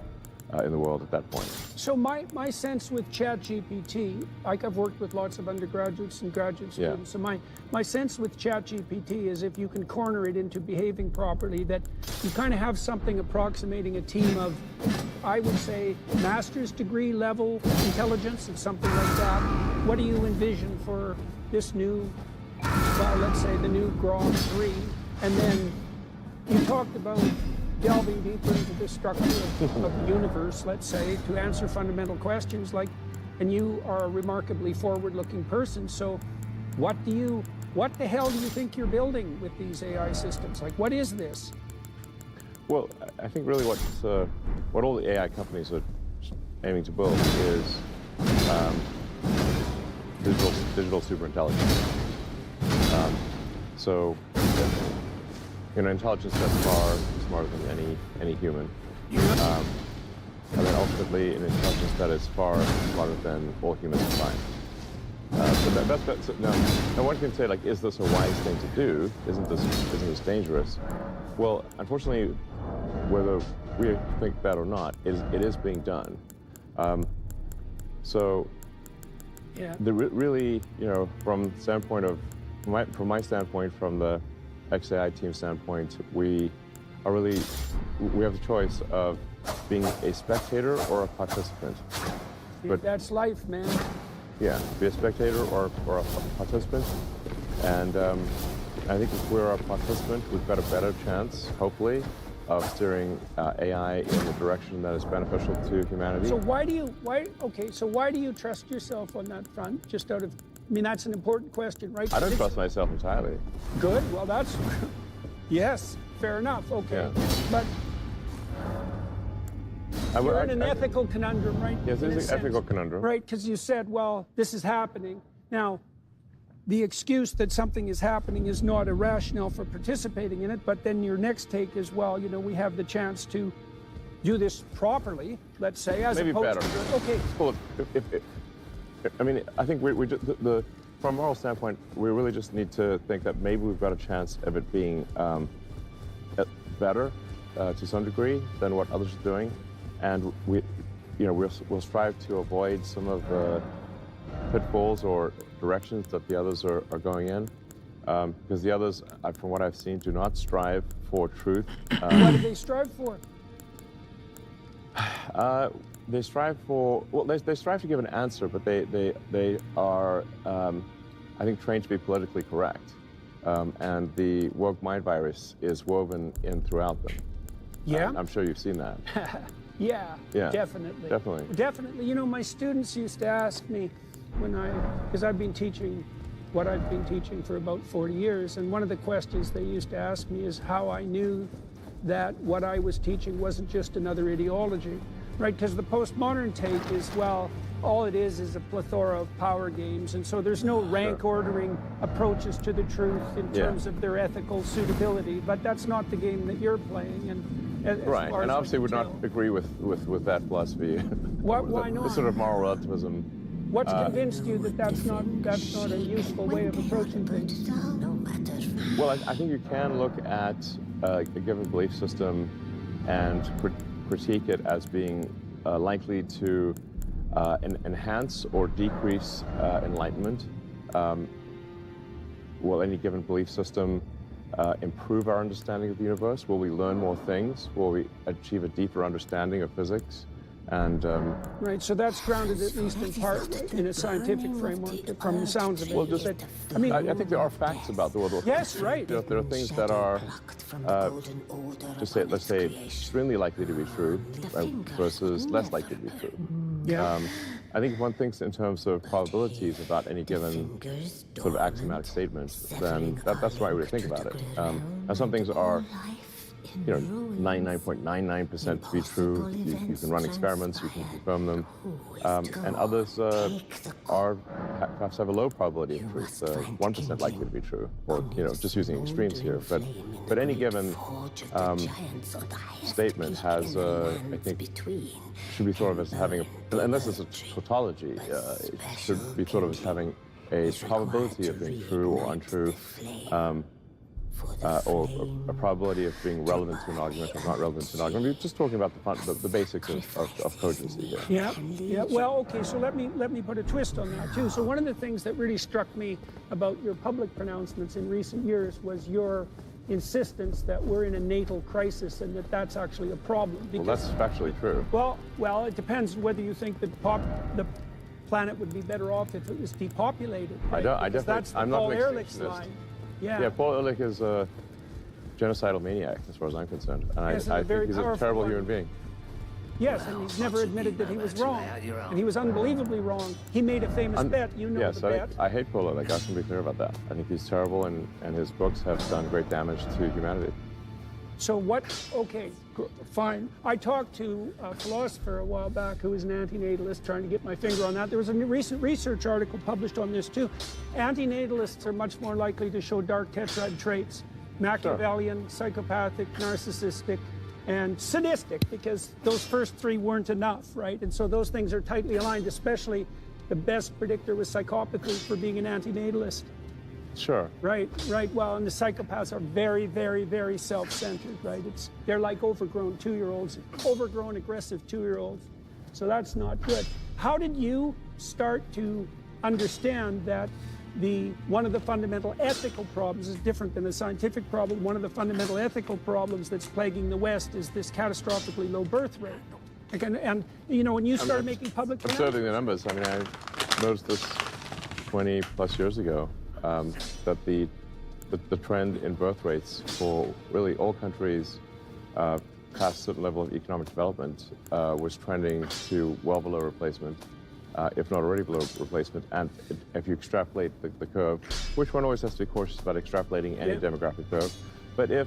in the world at that point. So my sense with ChatGPT, like I've worked with lots of undergraduates and graduate students, so my sense with ChatGPT is if you can corner it into behaving properly, that you kind of have something approximating a team of, I would say, master's degree level intelligence and something like that. What do you envision for this new, well, let's say the new Grok 3? And then you talked about delving deeper into the structure of the universe, let's say, to answer fundamental questions, like, and you are a remarkably forward-looking person, so what the hell do you think you're building with these AI systems? Like, what is this? Well, I think really what all the AI companies are aiming to build is digital superintelligence. So, intelligence that's far smarter than any human. And then ultimately, an intelligence that is far smarter than all humans combined. So now one can say, like, is this a wise thing to do? Isn't this dangerous? Well, unfortunately, whether we think that or not, it is being done. Really, from the standpoint of from my standpoint, from the XAI team standpoint, we have the choice of being a spectator or a participant. But that's life, man. Yeah, be a spectator or a participant. And I think if we're a participant, we've got a better chance, hopefully, of steering AI in the direction that is beneficial to humanity. So why do you trust yourself on that front? Just out of, that's an important question, right? I don't trust myself entirely. Good, well that's, yes, fair enough, okay. Yeah. But you're in an ethical conundrum, right? Yes, there's an ethical conundrum. Right, because you said, well, this is happening. Now, the excuse that something is happening is not a rationale for participating in it, but then your next take is, well, we have the chance to do this properly, let's say, as maybe opposed better. to... Okay. Well, I think we just, from a moral standpoint, we really just need to think that maybe we've got a chance of it being better to some degree than what others are doing, and we'll strive to avoid some of the pitfalls or directions that the others are going in. because the others, from what I've seen, do not strive for truth. What do they strive for? They strive for, well, they strive to give an answer, but they are, I think, trained to be politically correct. And the woke mind virus is woven in throughout them. Yeah? I'm sure you've seen that. Yeah, Yeah, definitely. definitely. Definitely. You know, my students used to ask me because I've been teaching what I've been teaching for about 40 years, and one of the questions they used to ask me is how I knew that what I was teaching wasn't just another ideology, right? Because the postmodern take is, well, all it is a plethora of power games, and so there's no rank ordering approaches to the truth in terms of their ethical suitability, but that's not the game that you're playing. And Right, and obviously would not agree with that philosophy. Why not? The sort of moral relativism. What's convinced you that that's not a useful way of approaching things? Well, I think you can look at a given belief system and critique it as being likely to enhance or decrease enlightenment. Will any given belief system improve our understanding of the universe? Will we learn more things? Will we achieve a deeper understanding of physics? And right, so that's grounded at least in part in a scientific framework, from the sounds of it. Well, just, I think there are facts about the world. Yes, right. There are things that are, let's say, extremely likely to be true versus less likely to be true. Yeah. I think if one thinks in terms of probabilities about any given sort of axiomatic statement, then that's the right way to think about it. And some things are, 99.99% to be true. You can run experiments, you can confirm them, and others perhaps have a low probability of truth, 1% likely to be true, or just using extremes here. But any given statement has, I think, should be thought of as having, unless it's a tautology, it should be thought of as having a probability of being true or untrue. Or a probability of being relevant to an argument or not relevant to an argument. We're just talking about the basics of cogency here. Yeah. Well, okay. So let me put a twist on that too. So one of the things that really struck me about your public pronouncements in recent years was your insistence that we're in a natal crisis and that that's actually a problem. Well, that's factually true. Well, it depends whether you think that the planet would be better off if it was depopulated. Right? I definitely. That's the I'm not Paul an Ehrlich's extinctionist. line. Yeah. Yeah, Paul Ehrlich is a genocidal maniac, as far as I'm concerned. And Yes, I and a very think he's a powerful terrible one. human being. Yes, and he's never admitted that he was wrong. And he was unbelievably wrong. He made a famous bet. You know yes, the bet. I hate Paul Ehrlich. I can be clear about that. I think he's terrible, and his books have done great damage to humanity. So okay, fine. I talked to a philosopher a while back who was an antinatalist, trying to get my finger on that. There was a recent research article published on this too. Antinatalists are much more likely to show dark tetrad traits: Machiavellian, psychopathic, narcissistic, and sadistic, because those first three weren't enough, right? And so those things are tightly aligned, especially the best predictor was psychopathy for being an antinatalist. Sure. Right. Well, and the psychopaths are very, very, very self-centered, right? They're like overgrown 2-year-olds, overgrown aggressive 2-year-olds. So that's not good. How did you start to understand that one of the fundamental ethical problems is different than a scientific problem? One of the fundamental ethical problems that's plaguing the West is this catastrophically low birth rate. And when you started making public observing the numbers, I mean, I noticed this 20 plus years ago. That the trend in birth rates for really all countries past a certain level of economic development was trending to well below replacement, if not already below replacement. And if you extrapolate the curve, which one always has to be cautious about extrapolating any demographic curve, but I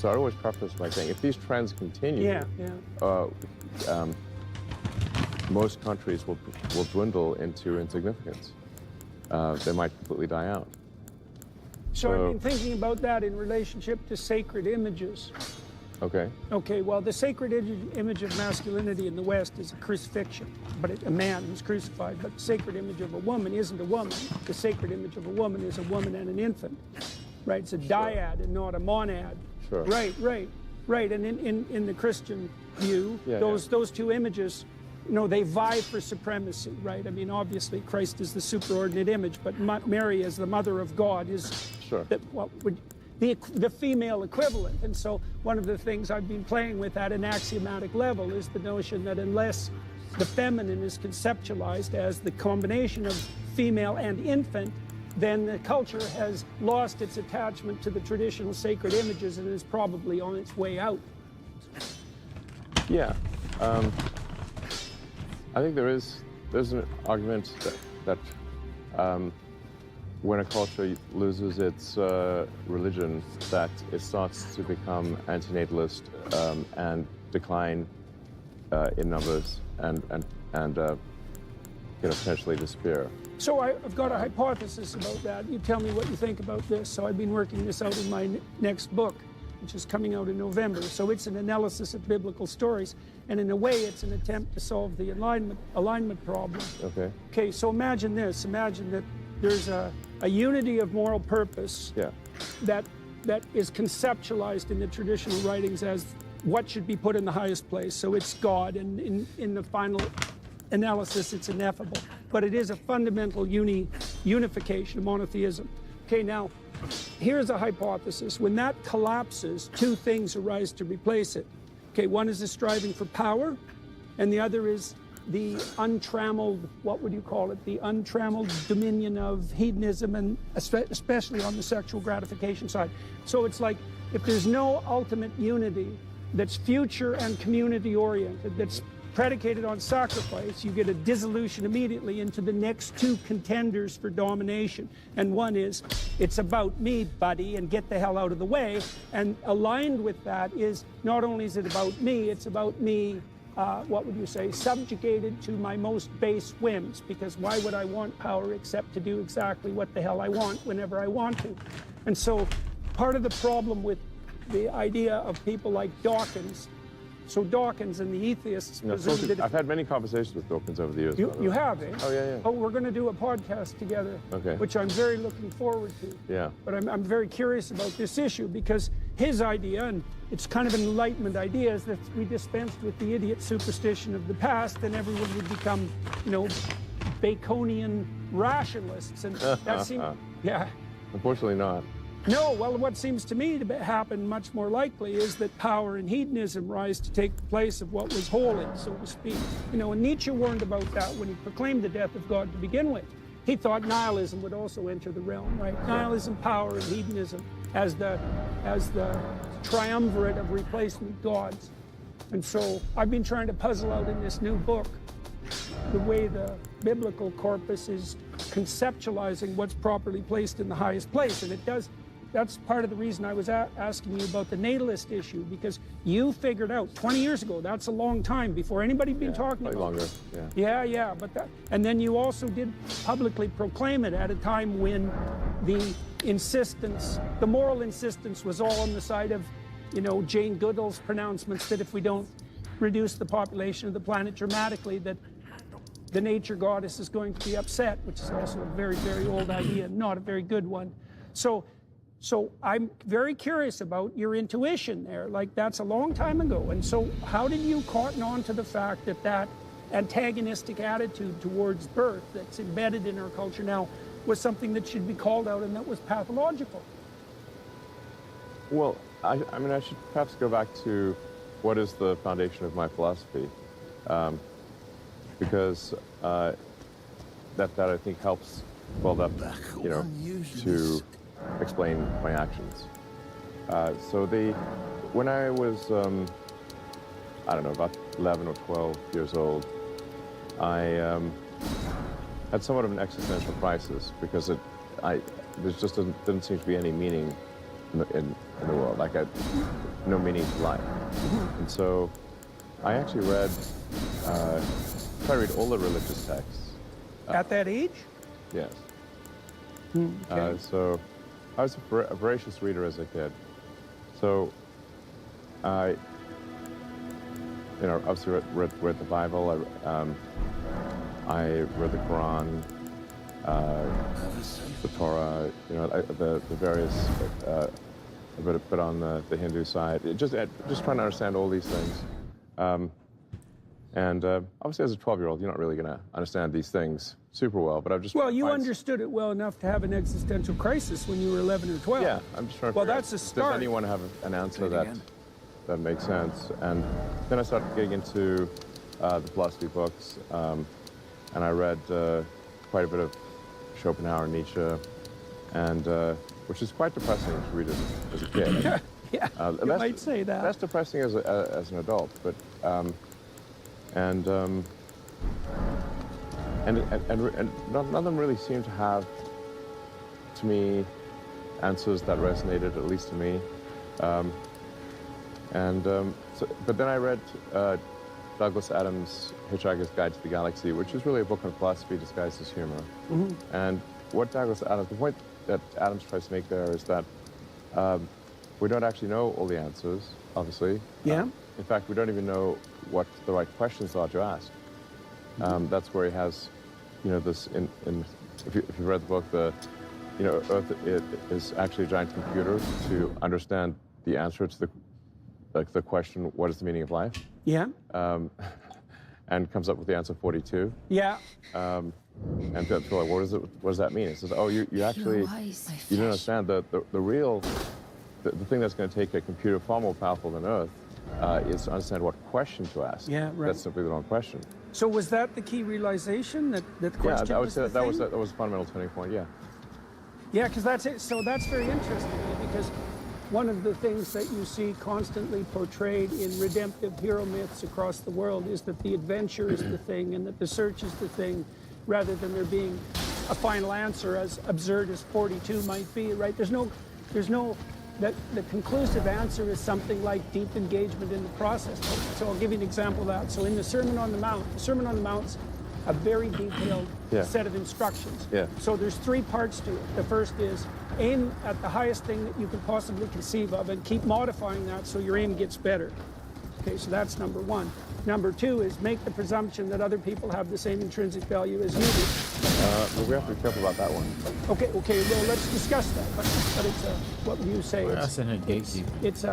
always preface by saying if these trends continue, most countries will dwindle into insignificance. They might completely die out. So I've been thinking about that in relationship to sacred images. Okay. Okay, well, the sacred image of masculinity in the West is a crucifixion, but a man who's crucified. But the sacred image of a woman isn't a woman. The sacred image of a woman is a woman and an infant, right? It's a dyad and not a monad. Sure. Right. And in the Christian view, those two images they vie for supremacy, right? I mean, obviously, Christ is the superordinate image, but Mary as the mother of God is the female equivalent. And so one of the things I've been playing with at an axiomatic level is the notion that unless the feminine is conceptualized as the combination of female and infant, then the culture has lost its attachment to the traditional sacred images and is probably on its way out. Yeah. I think there's an argument that when a culture loses its religion, that it starts to become antinatalist and decline in numbers and potentially despair. So I've got a hypothesis about that. You tell me what you think about this. So I've been working this out in my next book, which is coming out in November. So it's an analysis of biblical stories, and in a way it's an attempt to solve the alignment problem. Okay. Okay, so imagine this. Imagine that there's a unity of moral purpose that is conceptualized in the traditional writings as what should be put in the highest place. So it's God, and in the final analysis it's ineffable. But it is a fundamental unification, monotheism. Okay, now, here's a hypothesis. When that collapses, two things arise to replace it. Okay, one is the striving for power, and the other is the untrammeled, what would you call it? The untrammeled dominion of hedonism, and especially on the sexual gratification side. So it's like, if there's no ultimate unity that's future and community oriented, that's predicated on sacrifice, you get a dissolution immediately into the next two contenders for domination. And one is, it's about me, buddy, and get the hell out of the way. And aligned with that is, not only is it about me, it's about me, what would you say, subjugated to my most base whims. Because why would I want power except to do exactly what the hell I want whenever I want to? And so part of the problem with the idea of people like Dawkins, so Dawkins and the atheists presume that... I've had many conversations with Dawkins over the years. You have, eh? Oh, yeah. Oh, we're going to do a podcast together, which I'm very looking forward to. Yeah. But I'm very curious about this issue, because his idea, and it's kind of an Enlightenment idea, is that we dispensed with the idiot superstition of the past, then everyone would become, Baconian rationalists. And that seems... Yeah. Unfortunately not. No, well, what seems to me to happen much more likely is that power and hedonism rise to take the place of what was holy, so to speak. And Nietzsche warned about that when he proclaimed the death of God to begin with. He thought nihilism would also enter the realm, right? Nihilism, power, and hedonism as the triumvirate of replacement gods. And so I've been trying to puzzle out in this new book the way the biblical corpus is conceptualizing what's properly placed in the highest place, and it does. That's part of the reason I was asking you about the natalist issue, because you figured out 20 years ago, that's a long time before anybody had been talking about longer. it. Yeah, but that, and then you also did publicly proclaim it at a time when the moral insistence was all on the side of, Jane Goodall's pronouncements that if we don't reduce the population of the planet dramatically, that the nature goddess is going to be upset, which is also a very, very old idea, not a very good one. So I'm very curious about your intuition there. Like, that's a long time ago. And so how did you cotton on to the fact that antagonistic attitude towards birth that's embedded in our culture now was something that should be called out and that was pathological? Well, I should perhaps go back to what is the foundation of my philosophy, because that I think helps build up, to explain my actions. When I was, about 11 or 12 years old, I had somewhat of an existential crisis, because there just didn't seem to be any meaning in the world. Like, no meaning to life. And so I actually tried to read all the religious texts. At that age? Yes. Okay. So I was a voracious reader as a kid. So I, obviously read the Bible. I read the Quran, the Torah, the various, a bit on the Hindu side. Just trying to understand all these things. And obviously, as a 12-year-old, you're not really going to understand these things super well. But I've just well, you understood it well enough to have an existential crisis when you were 11 or 12. Yeah, I'm just trying to. Well, figure that's a out, start. Does anyone have an answer that makes sense? And then I started getting into the philosophy books, and I read quite a bit of Schopenhauer, Nietzsche, and which is quite depressing to read as a kid. Yeah, you might say that. That's depressing as an adult, but and none of them really seem to have, to me, answers that resonated, at least to me. But then I read Douglas Adams' Hitchhiker's Guide to the Galaxy, which is really a book on philosophy disguised as humor. And what the point that Adams tries to make there is that we don't actually know all the answers, obviously. Yeah. In fact, we don't even know what the right questions are to ask. That's where he has, this if you've read the book, Earth is actually a giant computer to understand the answer to the question, what is the meaning of life? Yeah. And comes up with the answer 42. Yeah. And people are like, what does that mean? It says, oh, you actually, you don't understand the real, the thing that's going to take a computer far more powerful than Earth is to understand what question to ask. Yeah, right. That's simply the wrong question. So was that the key realization, that the question I would was say the that was thing? a fundamental turning point, yeah. Yeah, because that's it. So that's very interesting, because one of the things that you see constantly portrayed in redemptive hero myths across the world is that the adventure is the thing and that the search is the thing, rather than there being a final answer, as absurd as 42 might be, right? There's no, that the conclusive answer is something like deep engagement in the process. So I'll give you an example of that. So in the Sermon on the Mount's a very detailed set of instructions. Yeah. So there's 3 parts to it. The first is aim at the highest thing that you can possibly conceive of and keep modifying that so your aim gets better. Okay, so that's number 1. Number 2 is make the presumption that other people have the same intrinsic value as you do. Well, we have to be careful about that one. Okay, well, let's discuss that. But it's what would you say? It's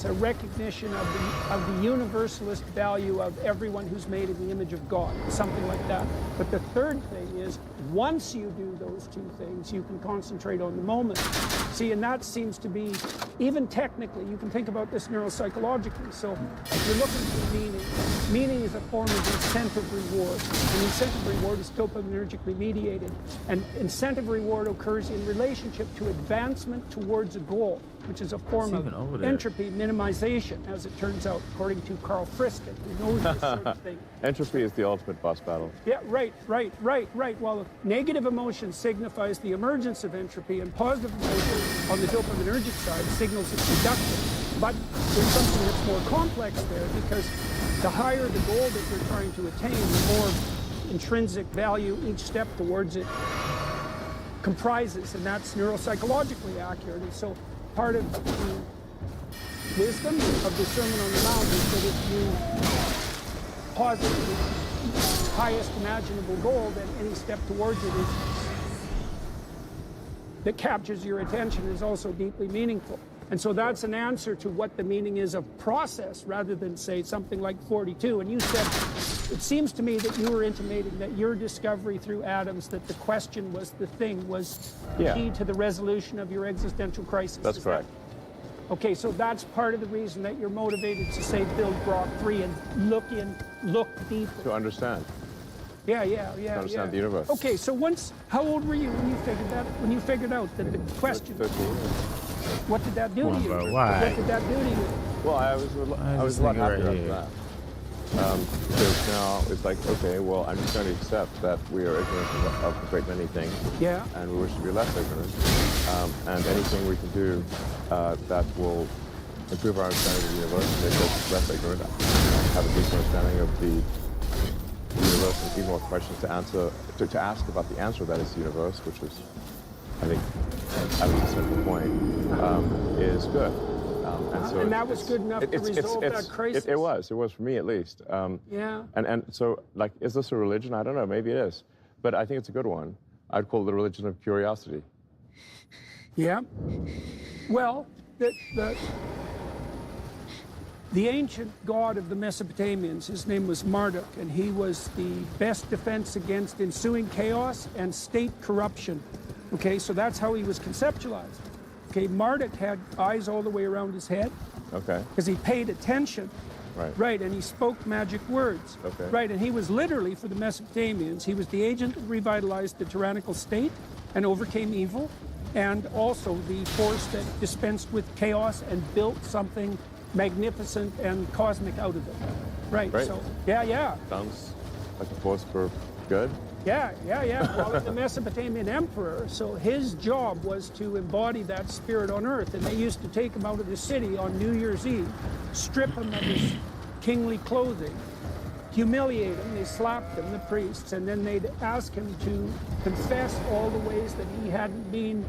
a recognition of the universalist value of everyone who's made in the image of God, something like that. But the third thing is, once you do those 2 things, you can concentrate on the moment. See, and that seems to be, even technically, you can think about this neuropsychologically. So if you're looking for meaning, meaning is a form of incentive reward. And incentive reward is dopaminergically mediated. And incentive reward occurs in relationship to advancement towards a goal, which is a form of entropy minimization, as it turns out, according to Carl Friskin, who knows this sort of thing. Entropy is the ultimate boss battle. Yeah, right. Well, negative emotion signifies the emergence of entropy, and positive emotion on the dopaminergic side signals its reduction. But there's something that's more complex there, because the higher the goal that you're trying to attain, the more intrinsic value each step towards it comprises, and that's neuropsychologically accurate. And so part of the wisdom of the Sermon on the Mount is that if you posit the highest imaginable goal, then any step towards it that captures your attention is also deeply meaningful. And so that's an answer to what the meaning is of process, rather than, say, something like 42. And you said, it seems to me that you were intimating that your discovery through Adams that the question was the thing was key to the resolution of your existential crisis. That's correct. Okay, so that's part of the reason that you're motivated to, say, build Grok 3 and look deeper. To understand. Yeah. To understand the universe. Okay, so how old were you when you figured out that the question? 13 years. What did that do to you? Bro, why? What did that do to you? Well, I was a lot happier after that. Because now it's like, okay, well, I'm just going to accept that we are ignorant of a great many things. Yeah. And we wish to be less ignorant. And anything we can do that will improve our understanding of the universe, make us less ignorant, have a deeper understanding of the universe, and even more questions to answer, to ask about the answer that is the universe, which is, I think, at least a simple point, is good. And that was good enough to resolve that crisis? It was for me at least. Yeah. And so, like, is this a religion? I don't know, maybe it is. But I think it's a good one. I'd call it the religion of curiosity. Yeah. Well, The ancient god of the Mesopotamians, his name was Marduk, and he was the best defense against ensuing chaos and state corruption. Okay, so that's how he was conceptualized. Okay, Marduk had eyes all the way around his head. Okay. Because he paid attention. Right. Right, and he spoke magic words. Okay. Right, and he was literally, for the Mesopotamians, he was the agent that revitalized the tyrannical state and overcame evil, and also the force that dispensed with chaos and built something magnificent and cosmic out of it. Right, Right. so, yeah. Sounds like a force for good. Yeah. Well, the Mesopotamian emperor, so his job was to embody that spirit on earth, and they used to take him out of the city on New Year's Eve, strip him of his kingly clothing, humiliate him, they slapped him, the priests, and then they'd ask him to confess all the ways that he hadn't been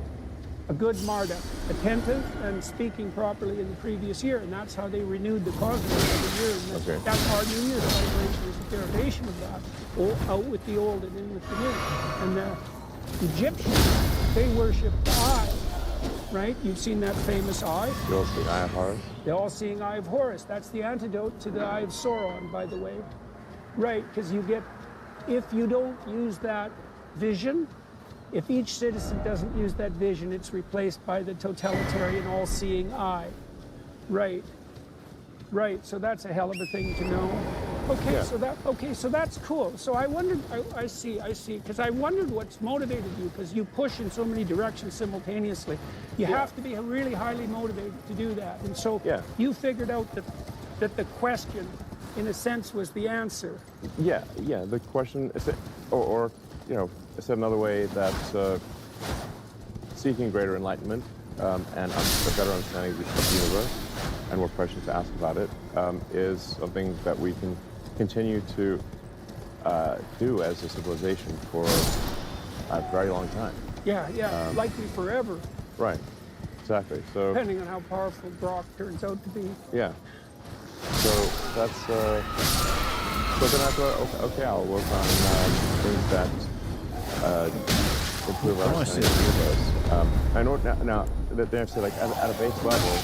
a good Marduk, attentive and speaking properly in the previous year, and that's how they renewed the cosmos every year. And Okay. that's our New Year's celebration is a derivation of that, out with the old and in with the new. And the Egyptians, they worship the eye, right? You've seen that famous eye. You also see Eye of Horus. The all-seeing eye of Horus. That's the antidote to the eye of Sauron, by the way. Right, because you get, if you don't use that vision, if each citizen doesn't use that vision, it's replaced by the totalitarian all-seeing eye. Right. So that's a hell of a thing to know. Okay, Yeah. so that's cool. So I wondered, I see, because I wondered what's motivated you, because you push in so many directions simultaneously. You have to be really highly motivated to do that. And so you figured out that the question, in a sense, was the answer. Yeah. The question is, or you know, said another way, that seeking greater enlightenment and a better understanding of the universe and more questions to ask about it is something that we can continue to do as a civilization for a very long time. Yeah, likely forever. Right. Exactly. So. Depending on how powerful Brock turns out to be. Yeah. So that's. So then I thought, okay, I'll work on things that improve our understanding of the universe. I know now that they have said, like, at a base level,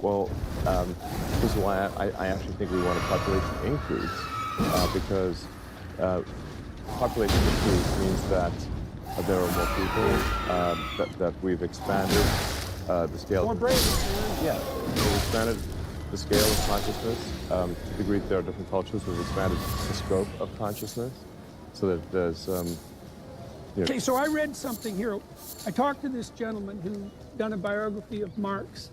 well, this is why I actually think we want a population increase, because population increase means that there are more people, that we've expanded the scale. More brains. Yeah, we've expanded the scale of consciousness. To the degree there are different cultures, we've expanded the scope of consciousness, so that there's. Okay, so I read something here. I talked to this gentleman who done a biography of Marx,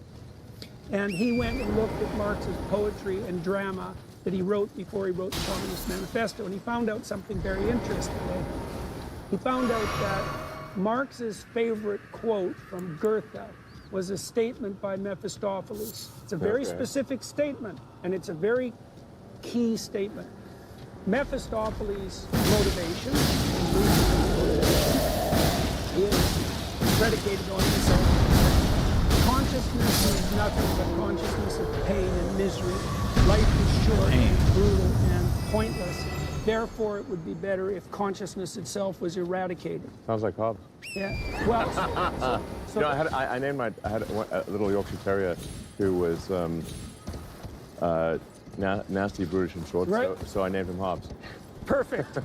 and he went and looked at Marx's poetry and drama that he wrote before he wrote the Communist Manifesto, and he found out something very interesting. He found out that Marx's favorite quote from Goethe was a statement by Mephistopheles. It's a very specific statement, and it's a very key statement. Mephistopheles' motivation is predicated on this. Consciousness is nothing but consciousness of pain and misery. Life is short and brutal and pointless. Therefore, it would be better if consciousness itself was eradicated. Sounds like Hobbes. Yeah. Well, so you know, I had a little Yorkshire Terrier who was nasty, brutish, and short. Right. So I named him Hobbes. Perfect.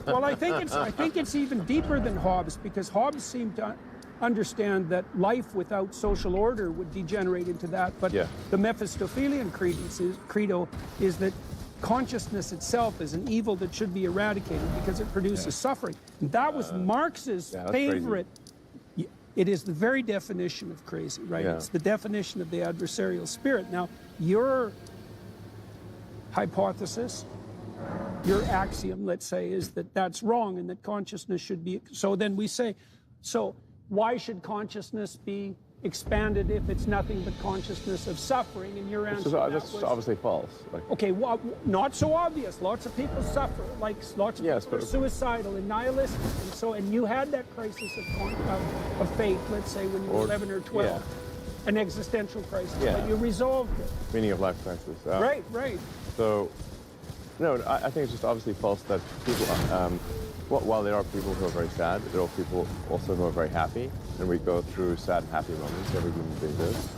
Well, I think it's even deeper than Hobbes, because Hobbes seemed to understand that life without social order would degenerate into that. But the Mephistophelian credo is that consciousness itself is an evil that should be eradicated because it produces suffering. And that was Marx's favorite. Crazy. It is the very definition of crazy, right? It's the definition of the adversarial spirit. Now, your hypothesis, your axiom, let's say, is that that's wrong and that consciousness should be. So then we say, so why should consciousness be expanded if it's nothing but consciousness of suffering? And your answer that's obviously false. Okay, well, not so obvious. Lots of people suffer. Like lots of people are suicidal and nihilistic, and you had that crisis of faith. Let's say when you were 11 or 12, an existential crisis, but you resolved it. Meaning of life crisis. Right. So, no, I think it's just obviously false that people. While there are people who are very sad, there are people also who are very happy, and we go through sad and happy moments. Every human being does.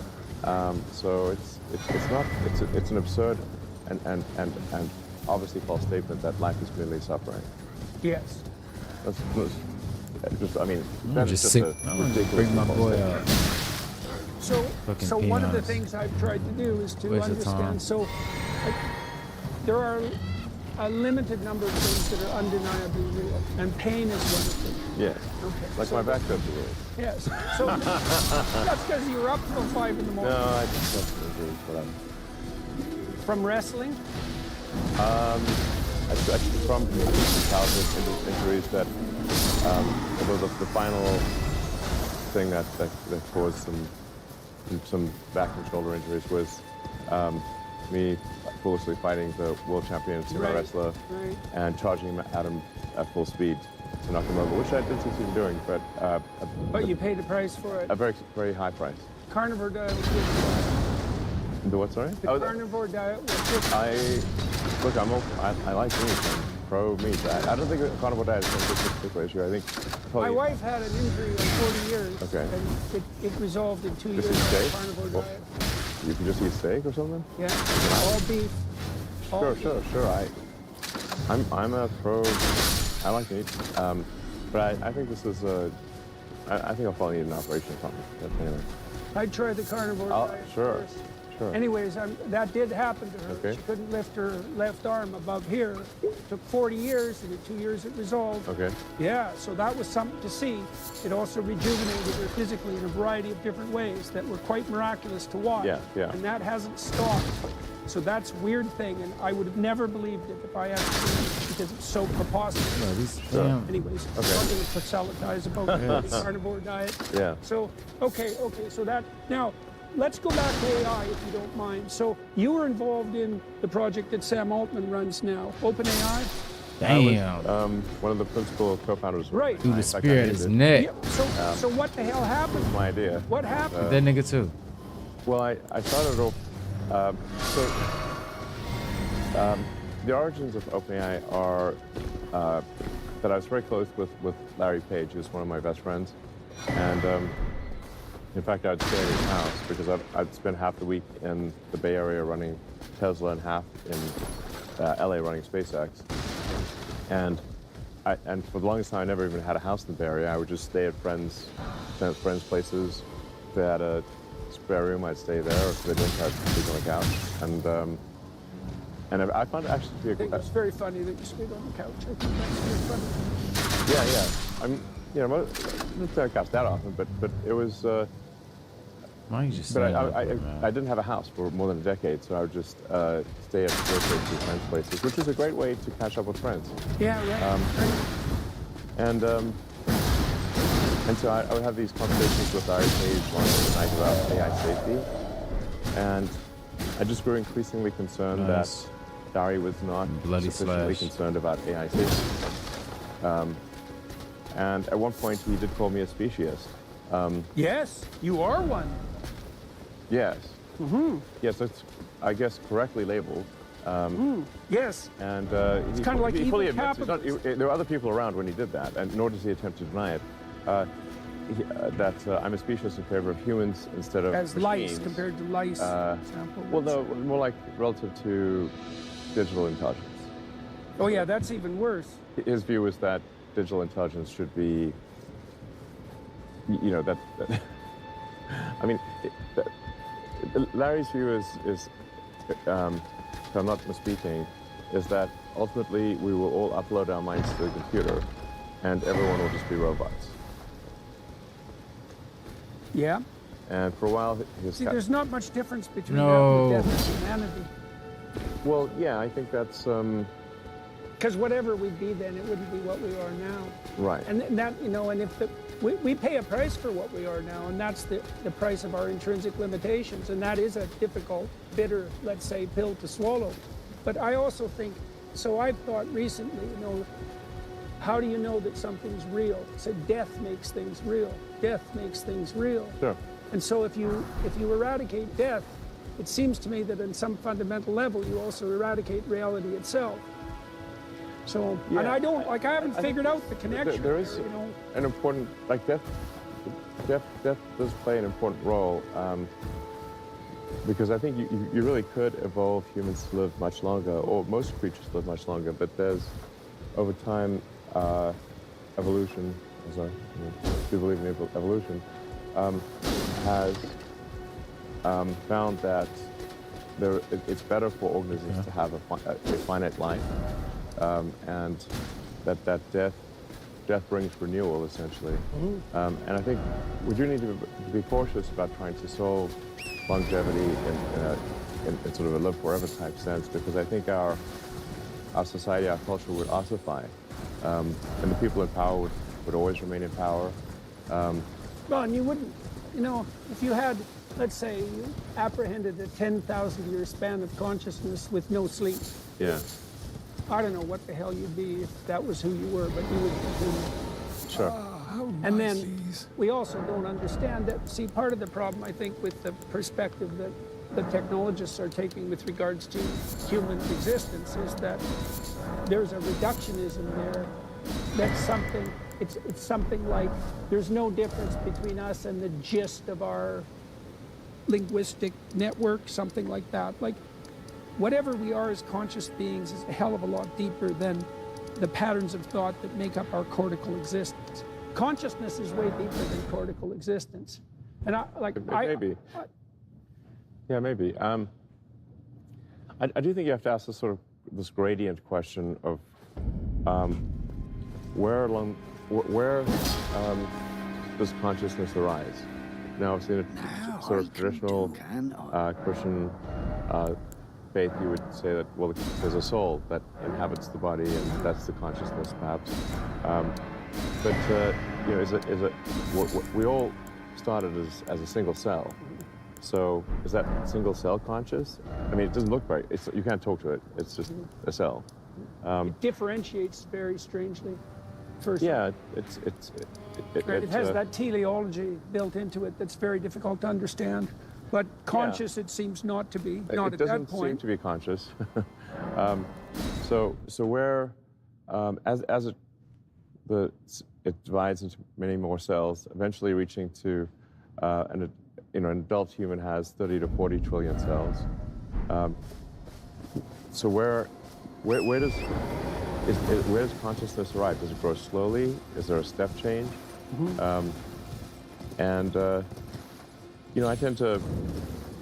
So it's an absurd and obviously false statement that life is merely suffering. Yes. That's just, I mean, that's just a ridiculous bring my boy statement. up. So one of the things I've tried to do is to Where's the Tom? understand. So like, there are a limited number of things that are undeniably real, and pain is one of them. Yes. Okay. Like so my back doesn't work. Yes. So that's because you were up till 5 in the morning. No, I just have some injuries, but I'm... From wrestling? Actually from childhood injuries that, although the final thing that caused some back and shoulder injuries was me foolishly fighting the world champion sumo wrestler and charging him at him at full speed to knock him over, which I did succeed in doing, but you paid a price for it. A very, very high price. Carnivore diet was good. The what, sorry? The carnivore diet was good. Look, I like meat. I'm pro meat. I don't think the carnivore diet is a particular issue. I think my wife had an injury of 40 years, okay, and it resolved in 2 years eat of steak? carnivore diet. You can just eat steak or something? Yeah, all beef. Sure. I'm a pro. I like meat, but I think this is I think I'll probably need an operation or something. But anyway. I'd try the carnivore diet. Sure. First. Sure. Anyways, that did happen to her. Okay. She couldn't lift her left arm above here. It took 40 years, and in 2 years it resolved. Okay. Yeah, so that was something to see. It also rejuvenated her physically in a variety of different ways that were quite miraculous to watch. Yeah. And that hasn't stopped. So that's a weird thing, and I would have never believed it if I hadn't seen it because it's so preposterous. Anyways, something to proselytize about the carnivore diet. Yeah. So, okay, so that, now, let's go back to AI, if you don't mind. So you were involved in the project that Sam Altman runs now, OpenAI? Damn. I was, one of the principal co-founders. Right. Dude, the spear at his neck. Yeah, so what the hell happened? My idea. What happened? That nigga too. Well, I started off. The origins of OpenAI are that I was very close with Larry Page, who's one of my best friends, and in fact, I'd stay at his house because I'd spend half the week in the Bay Area running Tesla and half in LA running SpaceX, and for the longest time, I never even had a house in the Bay Area. I would just stay at friends' places. If they had a spare room, I'd stay there, or if they didn't, I'd sleep on the couch. And I found it actually to be a good... It's very funny that you sleep on the couch. I think that's very funny. Yeah. I'm, I didn't stay on the couch that often, but it was... Why you just but I didn't have a house for more than a decade, so I would just stay at friends' places, which is a great way to catch up with friends. Yeah, right. And so I would have these conversations with Larry Page once a night about AI safety, and I just grew increasingly concerned that Larry was not sufficiently concerned about AI safety. And at one point, he did call me a speciesist. Yes, you are one. Yes. Yes, it's, I guess, correctly labeled. Yes. And it's kind of like he fully admits capitalism. there were other people around when he did that, and nor does he attempt to deny it. That I'm a speciesist in favor of humans instead of as machines. lice compared to lice, for example. Well, no, more like relative to digital intelligence. Oh yeah, that's even worse. His view is that digital intelligence should be, that I mean, Larry's view is if I'm not misspeaking, is that ultimately we will all upload our minds to the computer, and everyone will just be robots. Yeah. And for a while, See, there's not much difference between that and death and humanity. Well, yeah, I think that's... Because whatever we'd be then, it wouldn't be what we are now. Right. And that, and if we pay a price for what we are now, and that's the price of our intrinsic limitations, and that is a difficult, bitter, let's say, pill to swallow. But I also think, so I've thought recently, how do you know that something's real? So death makes things real. Death makes things real. Sure. And so if you eradicate death, it seems to me that on some fundamental level, you also eradicate reality itself. So, yeah, and I haven't figured out the connection. There is an important, death does play an important role. because I think you really could evolve humans to live much longer, or most creatures live much longer, but there's, over time, evolution, as I do believe in evolution, has found that it's better for organisms to have a finite life, and that death brings renewal, essentially. And I think we do need to be cautious about trying to solve longevity in sort of a live forever type sense, because I think our society, our culture would ossify, and the people in power would always remain in power. Well, and you wouldn't, you know, if you had, let's say, you apprehended a 10,000-year span of consciousness with no sleep. Yeah. I don't know what the hell you'd be if that was who you were, but you would continue. Sure. And then we also don't understand that. See, part of the problem, I think, with the perspective that the technologists are taking with regards to human existence is that there's a reductionism there. That's something, it's something like there's no difference between us and the gist of our linguistic network, something like that. Like, whatever we are as conscious beings is a hell of a lot deeper than the patterns of thought that make up our cortical existence. Consciousness is way deeper than cortical existence. And maybe. Yeah, maybe. I do think you have to ask this gradient question of where does consciousness arise? Now, in a sort of traditional Christian faith, you would say that, well, there's a soul that inhabits the body, and that's the consciousness, perhaps. But you know, we all started as a single cell. So is that single cell conscious? I mean, it doesn't look right. You can't talk to it. It's just a cell. It differentiates very strangely. Yeah, it has that teleology built into it that's very difficult to understand. But conscious, it seems not to be. Not at that point. It doesn't seem to be conscious. So where, as it divides into many more cells, eventually reaching to an adult human has 30 to 40 trillion cells. So where does consciousness arrive? Does it grow slowly? Is there a step change? I tend to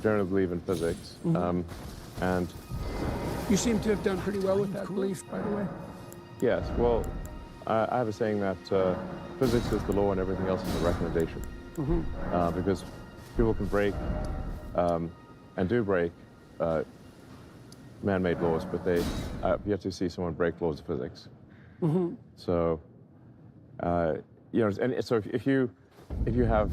generally believe in physics, and you seem to have done pretty well with that belief, by the way. Yes. Well, I have a saying that physics is the law and everything else is a recommendation, because people can break and do break man-made laws, but they have yet to see someone break laws of physics. So, and so if you have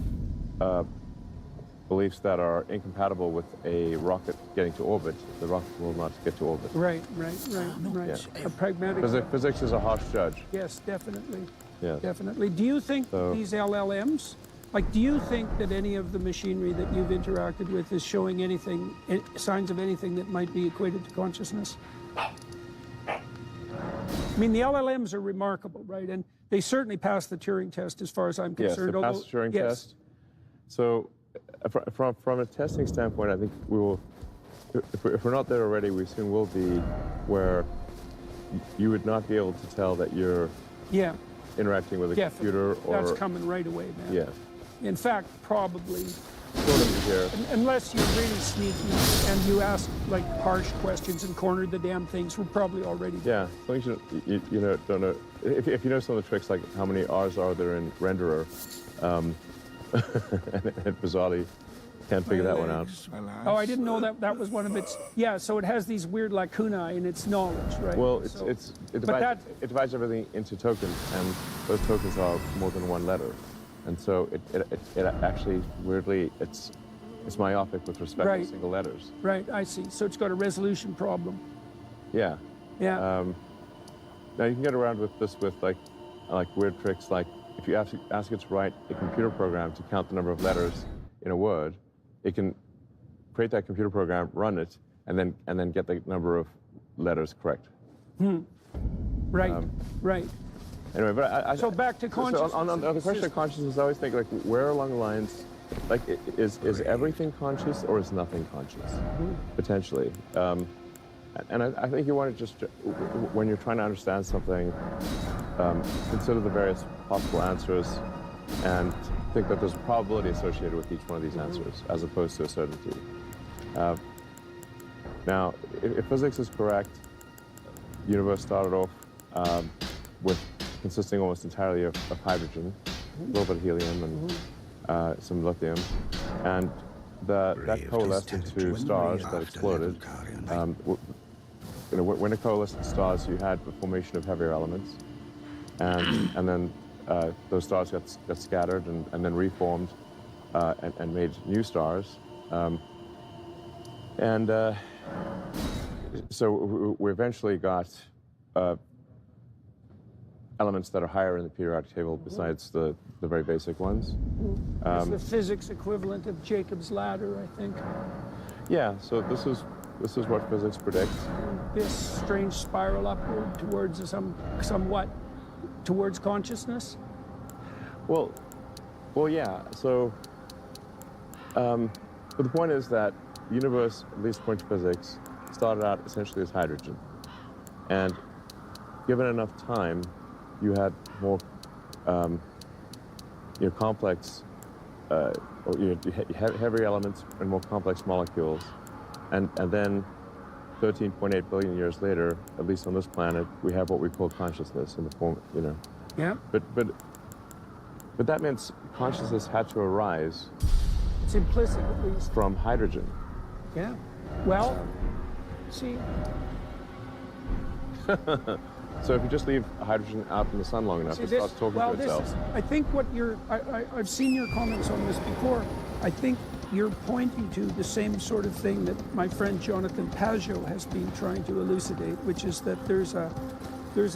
beliefs that are incompatible with a rocket getting to orbit, the rocket will not get to orbit. Right. Yeah. A pragmatic. Physics is a harsh judge. Yes, definitely. Yes. Definitely. Do you think these LLMs, do you think that any of the machinery that you've interacted with is showing anything, signs of anything that might be equated to consciousness? I mean, the LLMs are remarkable, right? And they certainly passed the Turing test as far as I'm concerned. Yes, they passed the Turing test. So from a testing standpoint, I think we will, if we're not there already, we soon will be, where you would not be able to tell that you're interacting with a computer. Or that's coming right away, man. Yeah. In fact, probably, sort of here. Unless you're really sneaky and you ask harsh questions and corner the damn things, we're probably already there. Yeah, as long as you don't know, if you know some of the tricks, like how many R's are there in renderer, and bizarrely can't figure that one out. Oh, I didn't know that was one of its. Yeah, so it has these weird lacunae in its knowledge, right? Well, it divides everything into tokens, and those tokens are more than one letter, and so it actually weirdly it's myopic with respect to single letters. Right, I see. So it's got a resolution problem. Yeah. Yeah. Now you can get around with this with like weird tricks, like if you ask it to write a computer program to count the number of letters in a word, it can create that computer program, run it, and then get the number of letters correct. Right. Anyway, but so back to consciousness. So on the question of consciousness, I always think where along the lines like, is everything conscious or is nothing conscious? Potentially. And I think you want to just, when you're trying to understand something, consider the various possible answers and think that there's a probability associated with each one of these answers, as opposed to a certainty. Now, if physics is correct, the universe started off with consisting almost entirely of hydrogen, a little bit of helium and some lithium, and that coalesced into stars that exploded. When it coalesced in stars, you had the formation of heavier elements, and then those stars got scattered and then reformed and made new stars. So we eventually got elements that are higher in the periodic table besides the very basic ones. It's the physics equivalent of Jacob's ladder, I think. Yeah, so this is what physics predicts. This strange spiral upward towards somewhat towards consciousness. Well, yeah. So, but the point is that the universe, at least according to physics, started out essentially as hydrogen, and given enough time, you had more, complex, heavy elements and more complex molecules, and then 13.8 billion years later, at least on this planet, we have what we call consciousness in the form, Yeah. But that means consciousness had to arise. It's implicit, at least. From hydrogen. Yeah. Well, see. So if you just leave hydrogen out in the sun long enough, it starts talking to itself. I think what I've seen your comments on this before. I think you're pointing to the same sort of thing that my friend Jonathan Pajot has been trying to elucidate, which is that there's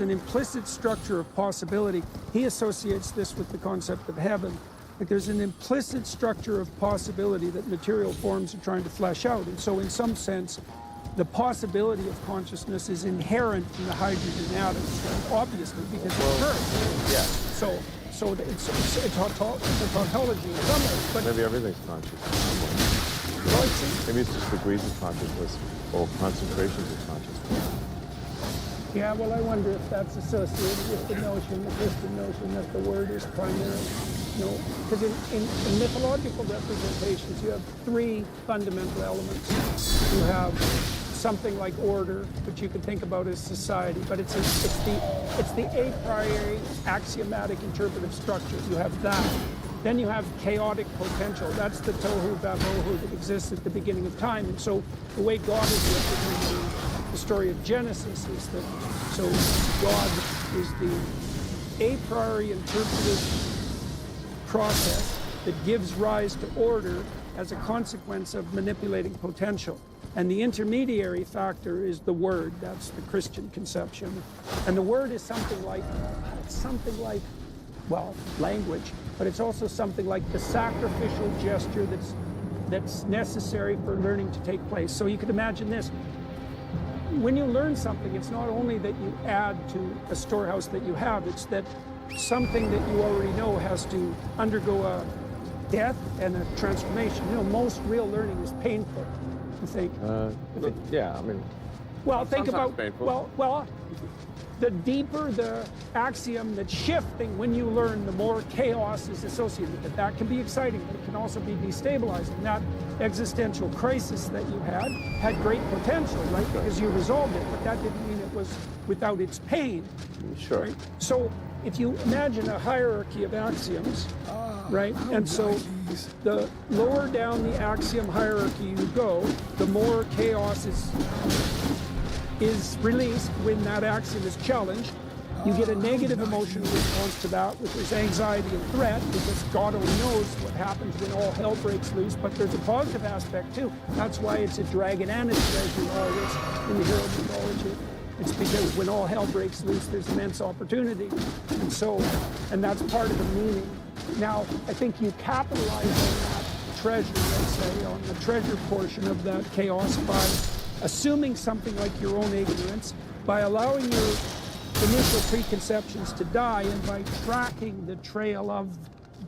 an implicit structure of possibility. He associates this with the concept of heaven. Like there's an implicit structure of possibility that material forms are trying to flesh out. And so in some sense, the possibility of consciousness is inherent in the hydrogen atoms, right? Obviously, because it's Earth. Yeah. So it's a tautology in some ways. But maybe everything's conscious. Maybe it's just degrees of consciousness or concentrations of consciousness. Yeah, well, I wonder if that's associated with the notion, the Christian notion, that the word is primary. Because in mythological representations, you have three fundamental elements. You have something like order, which you could think about as society, but it's the a priori axiomatic interpretive structure. You have that. Then you have chaotic potential. That's the tohu vabohu that exists at the beginning of time. And so the way God is represented in the story of Genesis is that God is the a priori interpretive process that gives rise to order as a consequence of manipulating potential. And the intermediary factor is the word. That's the Christian conception. And the word is something like, well, language, but it's also something like the sacrificial gesture that's necessary for learning to take place. So you could imagine this. When you learn something, it's not only that you add to a storehouse that you have, it's that something that you already know has to undergo a death and a transformation. Most real learning is painful, I think. Yeah, I mean... Well, think about... Painful. Well, the deeper the axiom that's shifting when you learn, the more chaos is associated with it. That can be exciting, but it can also be destabilizing. That existential crisis that you had great potential, right? Because you resolved it, but that didn't mean it was without its pain. Sure. Right? So if you imagine a hierarchy of axioms, right? And so the lower down the axiom hierarchy you go, the more chaos is released when that axiom is challenged. You get a negative emotional response to that, which is anxiety and threat, because God only knows what happens when all hell breaks loose. But there's a positive aspect too. That's why it's a dragon and a treasure always in the hero mythology. It's because when all hell breaks loose, there's immense opportunity. And that's part of the meaning. Now, I think you capitalize on that treasure, let's say, on the treasure portion of that chaos by assuming something like your own ignorance, by allowing your initial preconceptions to die, and by tracking the trail of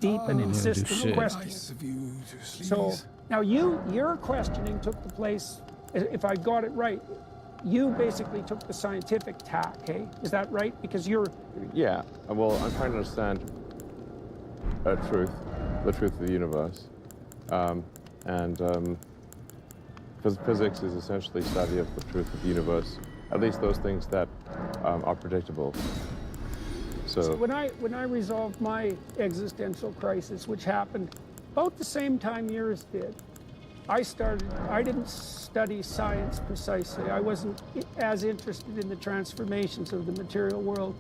deep and insistent questioning. So now your questioning took the place, if I got it right, you basically took the scientific tack, hey? Is that right? Because you're... Yeah, well, I'm trying to understand the truth of the universe. Physics is essentially study of the truth of the universe, at least those things that are predictable. So when I resolved my existential crisis, which happened about the same time yours did, I didn't study science precisely. I wasn't as interested in the transformations of the material world.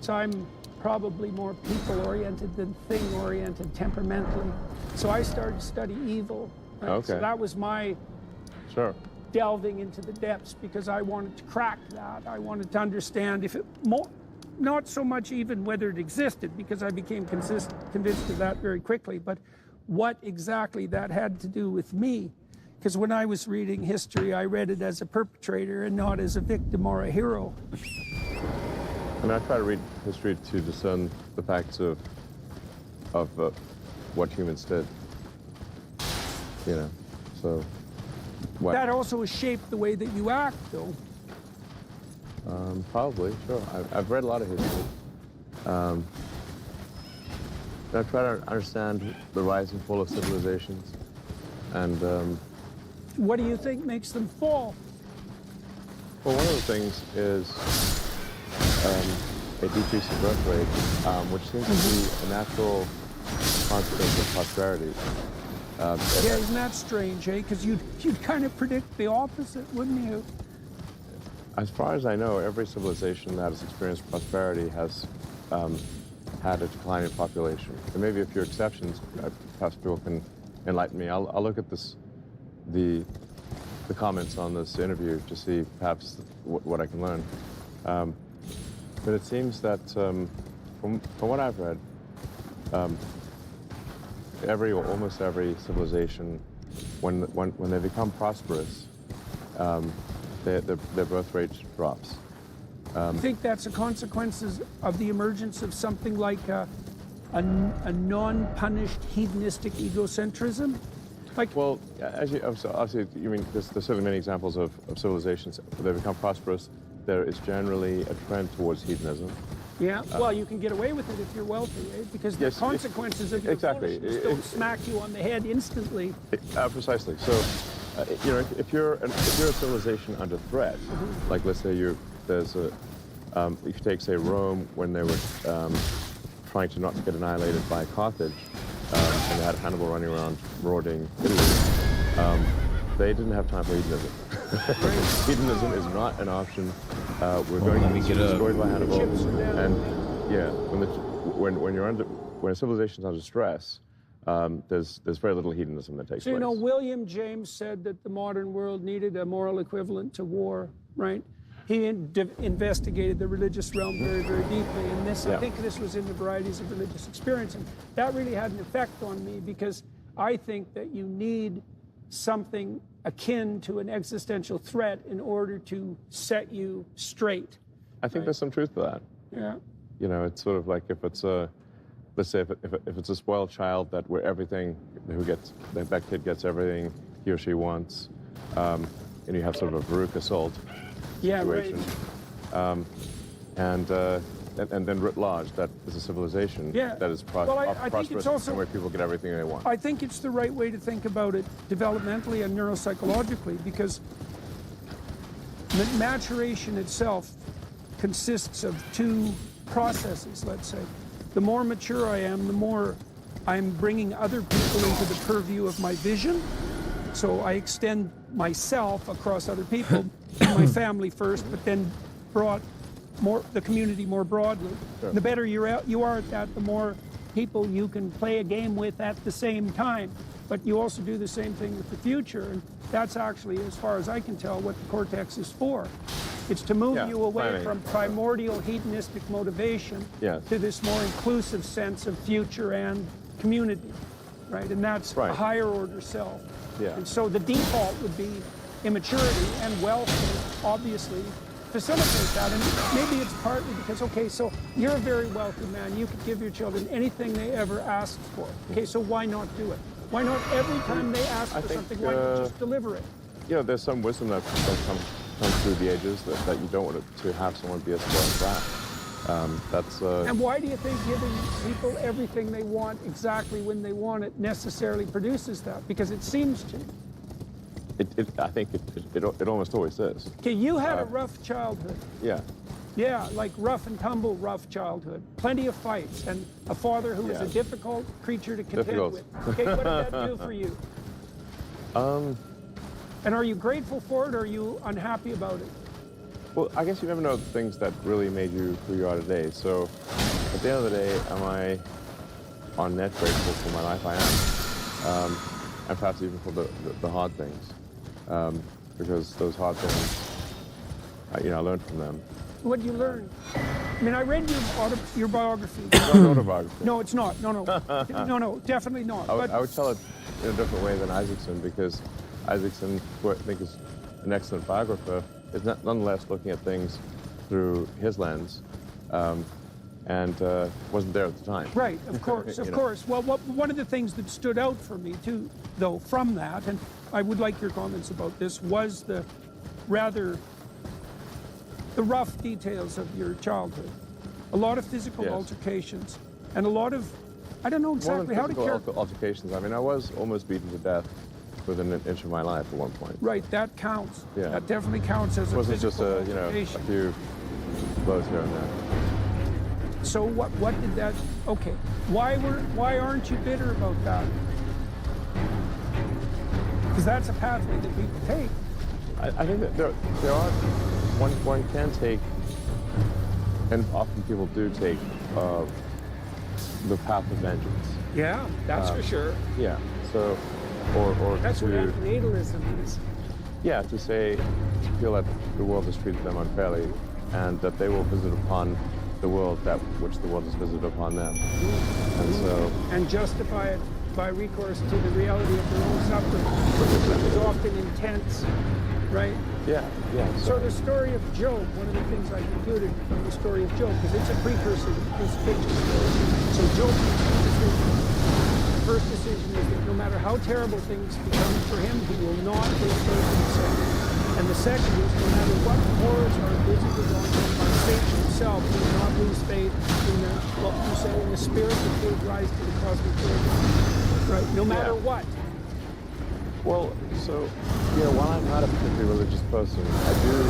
So I'm probably more people-oriented than thing-oriented temperamentally. So I started to study evil. Right? Okay. So that was my delving into the depths, because I wanted to crack that. I wanted to understand if it not so much even whether it existed, because I became convinced of that very quickly, but what exactly that had to do with me. Because when I was reading history, I read it as a perpetrator and not as a victim or a hero. I mean, I try to read history to discern the facts of what humans did. You know, so what? That also has shaped the way that you act, though. Probably, sure. I've read a lot of history. I try to understand the rise and fall of civilizations, and what do you think makes them fall? well, one of the things is a decrease in birth rate, which seems to be a natural consequence of prosperity. Yeah, isn't that strange, eh? Because you'd kind of predict the opposite, wouldn't you? As far as I know, every civilization that has experienced prosperity has had a decline in population. And maybe a few exceptions, perhaps people can enlighten me. I'll look at the comments on this interview to see perhaps what I can learn. But it seems that from what I've read, almost every civilization, when they become prosperous, their birth rate drops. You think that's a consequence of the emergence of something like a non-punished hedonistic egocentrism? Like, well, obviously, you mean there's certainly many examples of civilizations. They become prosperous. There is generally a trend towards hedonism. Yeah, well, you can get away with it if you're wealthy, eh? Because the consequences of your foolishness don't smack you on the head instantly. Precisely. So, you know, if you're a civilization under threat, like let's say if you take, say, Rome, when they were trying to not get annihilated by Carthage, and they had Hannibal running around marauding Italy, they didn't have time for hedonism. Hedonism is not an option. We're going to be destroyed by Hannibal, and yeah, when a civilization's under stress, there's very little hedonism that takes place. So, you know, William James said that the modern world needed a moral equivalent to war, right? He investigated the religious realm very, very deeply, and I think this was in the varieties of religious experience, and that really had an effect on me, because I think that you need something akin to an existential threat in order to set you straight. I think there's some truth to that. Yeah. You know, it's sort of like if it's let's say if it's a spoiled child that that kid gets everything he or she wants, and you have sort of a Baruch assault situation. Right. And then writ large, that is a civilization that is prosperous and where people get everything they want. I think it's the right way to think about it developmentally and neuropsychologically, because maturation itself consists of two processes, let's say. The more mature I am, the more I'm bringing other people into the purview of my vision. So I extend myself across other people, my family first, but then brought the community more broadly. Sure. The better you are at that, the more people you can play a game with at the same time. But you also do the same thing with the future, and that's actually, as far as I can tell, what the cortex is for. It's to move you away from primordial hedonistic motivation to this more inclusive sense of future and community, right? And that's a higher order self. Yeah. And so the default would be immaturity, and wealth is obviously facilitate that. And maybe it's partly because, okay, so you're a very wealthy man. You could give your children anything they ever asked for. Okay, so why not do it? Why not every time they ask for something, why not just deliver it? You know, there's some wisdom that comes through the ages that you don't want to have someone be a spoiled brat. And why do you think giving people everything they want exactly when they want it necessarily produces that? Because it seems to. I think it almost always is. Okay, you had a rough childhood. Yeah. Yeah, like rough and tumble, rough childhood. Plenty of fights, and a father who was a difficult creature to contend with. Okay, what did that do for you? And are you grateful for it, or are you unhappy about it? Well, I guess you never know the things that really made you who you are today. So, at the end of the day, am I on net grateful for my life? I am. And perhaps even for the hard things. Because those hard things, I learned from them. What did you learn? I mean, I read your biography. It's not an autobiography. No, it's not. No, definitely not. I would tell it in a different way than Isaacson, because Isaacson, who I think is an excellent biographer, is nonetheless looking at things through his lens, and wasn't there at the time. Right, of course, of course. Well, one of the things that stood out for me, too, though, from that, and I would like your comments about this, was the rough details of your childhood. A lot of physical altercations, and a lot of, I don't know exactly how to characterize. Altercations. I mean, I was almost beaten to death within an inch of my life at one point. Right, that counts. Yeah. That definitely counts as a physical altercation. Just a few blows here and there. So what did that, okay, why aren't you bitter about that? Because that's a pathway that people take. I think that there are, one can take, and often people do take, the path of vengeance. Yeah, that's for sure. Yeah, so, or that's what antinatalism is. Yeah, to feel that the world has treated them unfairly, and that they will visit upon the world that which the world has visited upon them. And justify it by recourse to the reality of their own suffering, which is often intense, right? Yeah. So the story of Job, one of the things I concluded from the story of Job, because it's a precursor to the crucifixion story. So Job makes a decision. The first decision is that no matter how terrible things become for him, he will not lose faith in himself. And the second is, no matter what horrors are visited on him by Satan himself, he will not lose faith in the spirit that gave rise to the cosmic order. Right? No matter what. Well, so, while I'm not a particularly religious person, I do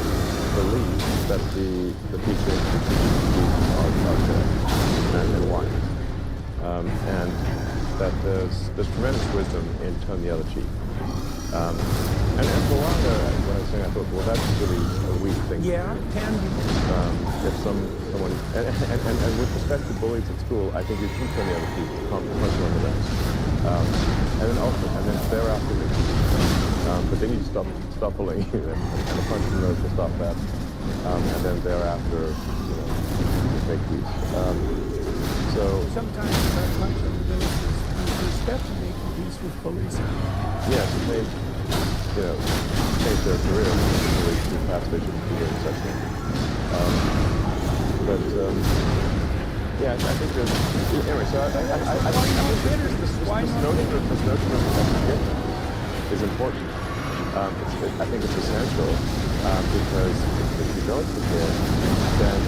believe that the teachings are good and wise. And that there's tremendous wisdom in turn the other cheek. And for a while there, when I was saying, I thought, well, that's really a weak thing. Yeah, it can be. If someone, and with respect to bullies at school, I think you should turn the other cheek, punch one of the rest. And then thereafter, but then you stop bullying, and a punch in the nose will stop that. And then thereafter, make peace. So sometimes that punch in the nose is the first step to making peace with bullies. Yes, they, change their career to perhaps they shouldn't be doing such things. Yeah, I think there's, anyway, so I think this notion of forgiveness is important. I think it's essential, because if you don't forgive, then,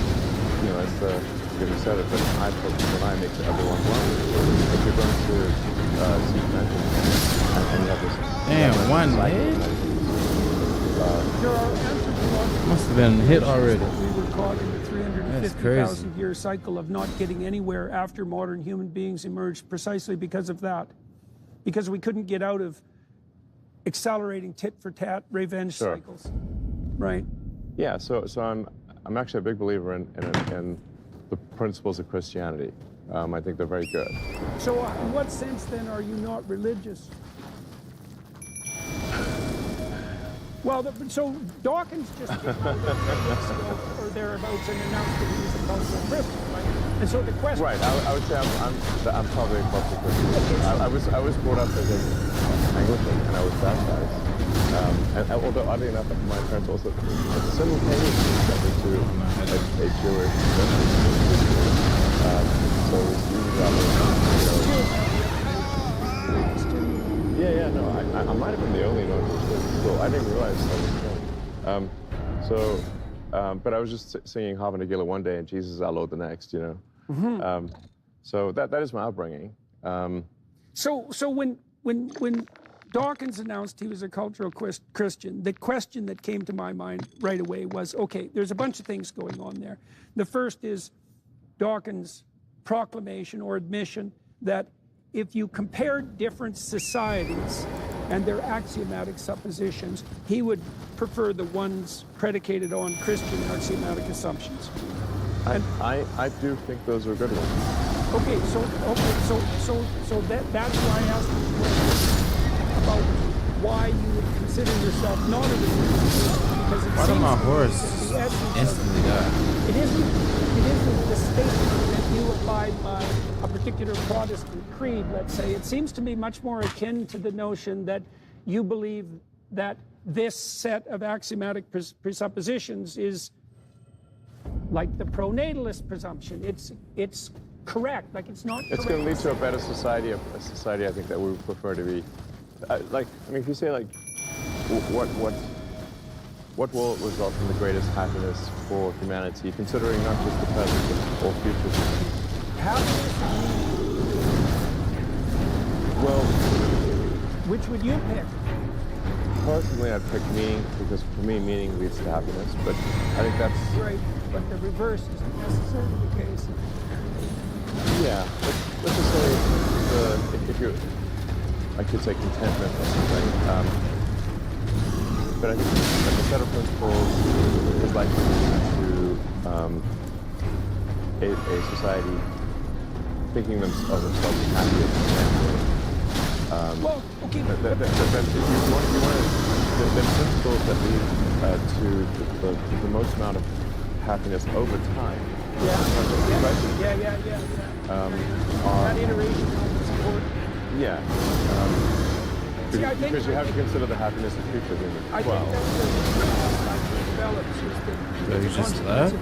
as the given said it, that I focus when I make everyone one. If you're going to seek vengeance, and you have this... Damn, one hit? Must have been hit already. We were caught in the 350,000 year cycle of not getting anywhere after modern human beings emerged, precisely because of that. Because we couldn't get out of accelerating tit-for-tat revenge cycles. Right? Yeah, so I'm actually a big believer in the principles of Christianity. I think they're very good. So in what sense, then, are you not religious? Well, so Dawkins just came out 3 weeks ago or thereabouts and announced that he was a cultural Christian, right? And so the question... Right, I would say I'm probably a cultural Christian. I was brought up as an Anglican, and I was baptized. And although oddly enough, my parents also simultaneously stepped into a Jewish so it was really yeah, no, I might have been the only non-Christian school. I didn't realize I was young. But I was just singing Hava Nagila one day and Jesus Our Lord the next, you know. So that is my upbringing. So when Dawkins announced he was a cultural Christian, the question that came to my mind right away was, okay, there's a bunch of things going on there. The first is Dawkins' proclamation or admission that if you compared different societies and their axiomatic suppositions, he would prefer the ones predicated on Christian axiomatic assumptions. I do think those are good ones. Okay, so that's why I asked you about why you would consider yourself not a religious, because it Why did my horse instantly die? It isn't the statement that you abide by a particular Protestant creed, let's say. It seems to me much more akin to the notion that you believe that this set of axiomatic presuppositions is like the pronatalist presumption. It's correct, like it's not correct. It's going to lead to a better society, a society I think that we would prefer to be. If you say like, what will result in the greatest happiness for humanity, considering not just the present, but all future? Happiness. Well, which would you pick? Personally, I'd pick meaning, because for me, meaning leads to happiness, but I think that's... Right, but the reverse isn't necessarily the case. Yeah, let's just say, if you, I could say contentment or something, but I think like a set of principles is likely to a society thinking of themselves as happy as well, okay. If you want the principles that lead to the most amount of happiness over time. Yeah. That iteration of support. Yeah. Because you have to consider the happiness of future humans as well. So you just left?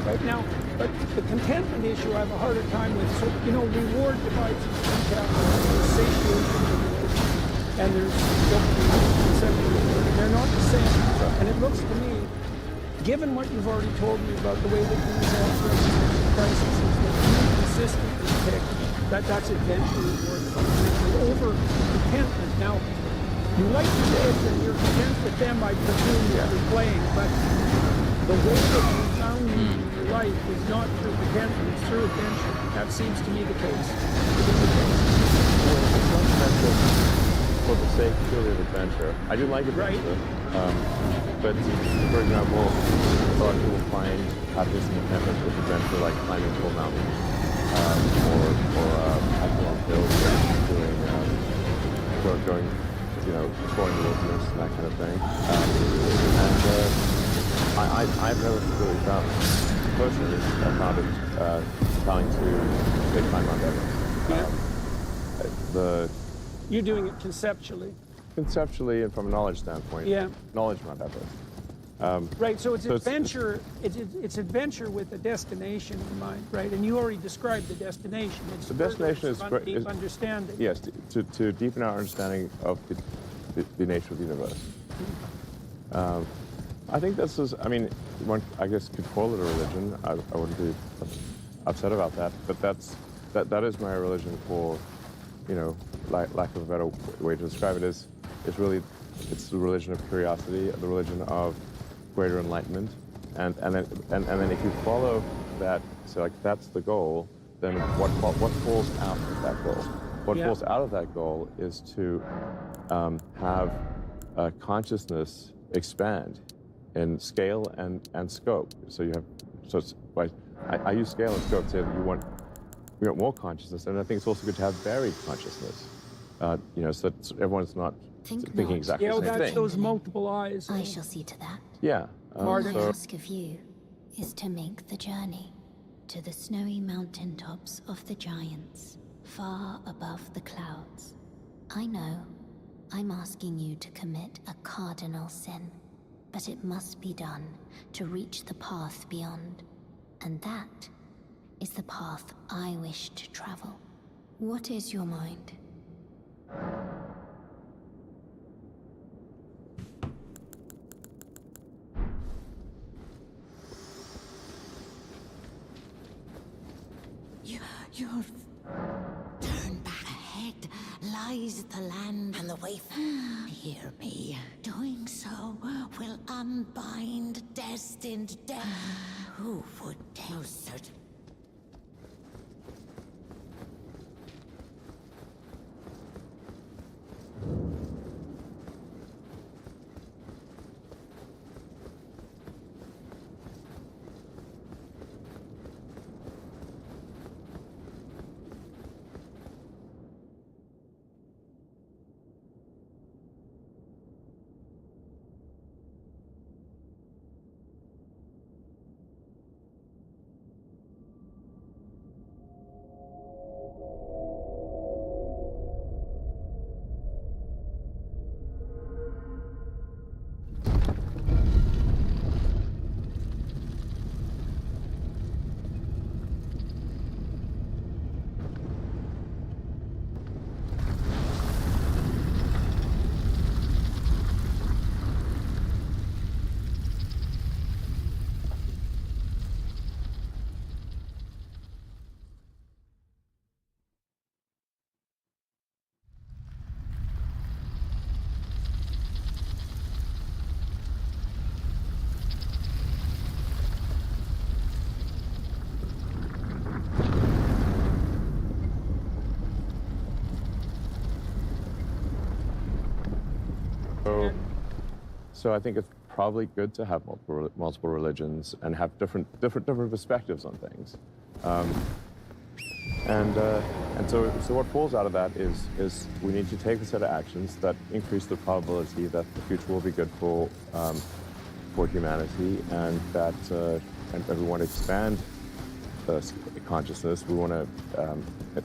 Right now, but the contentment issue I have a harder time with. So, reward divides into two categories. There's satiation and there's dopamine. They're not the same. And it looks to me, given what you've already told me about the way that you resolve crises, that you consistently pick that's adventure reward over contentment. Now, you like to say it and you're content with them, I presume you're playing, but the way that you found meaning in your life is not through contentment, it's through adventure. That seems to me the case. For the sake purely of adventure. I do like adventure. But for example, a lot of people find happiness and contentment with adventure, like climbing tall mountains, or hiking on hills, going, exploring the wilderness and that kind of thing. I've never really found, personally, I found it trying to take time on Everest. You're doing it conceptually. Conceptually and from a knowledge standpoint. Yeah. Knowledge Mount Everest. Right, so it's adventure. It's adventure with a destination in mind, right? And you already described the destination. The destination is deep understanding. Yes, to deepen our understanding of the nature of the universe. I think this is. I mean, one I guess could call it a religion. I wouldn't be upset about that. But that is my religion for, lack of a better way to describe it is really, it's the religion of curiosity, the religion of greater enlightenment, and then if you follow that, so like that's the goal, then what falls out of that goal? What falls out of that goal is to have consciousness expand in scale and scope. So you have, I use scale and scope to say that we want more consciousness, and I think it's also good to have varied consciousness. So that everyone's not thinking exactly the same thing. That's those multiple eyes. I shall see to that. Yeah. All I ask of you is to make the journey to the snowy mountain tops of the giants, far above the clouds. I know I'm asking you to commit a cardinal sin. But it must be done to reach the path beyond. And that is the path I wish to travel. What is your mind? You're... Turn back. Ahead lies the land and the way. Hear me. Doing so will unbind destined death. Who would tell certain? So I think it's probably good to have multiple religions and have different perspectives on things. And so what falls out of that is we need to take a set of actions that increase the probability that the future will be good for humanity, and that and we want to expand consciousness. We want to.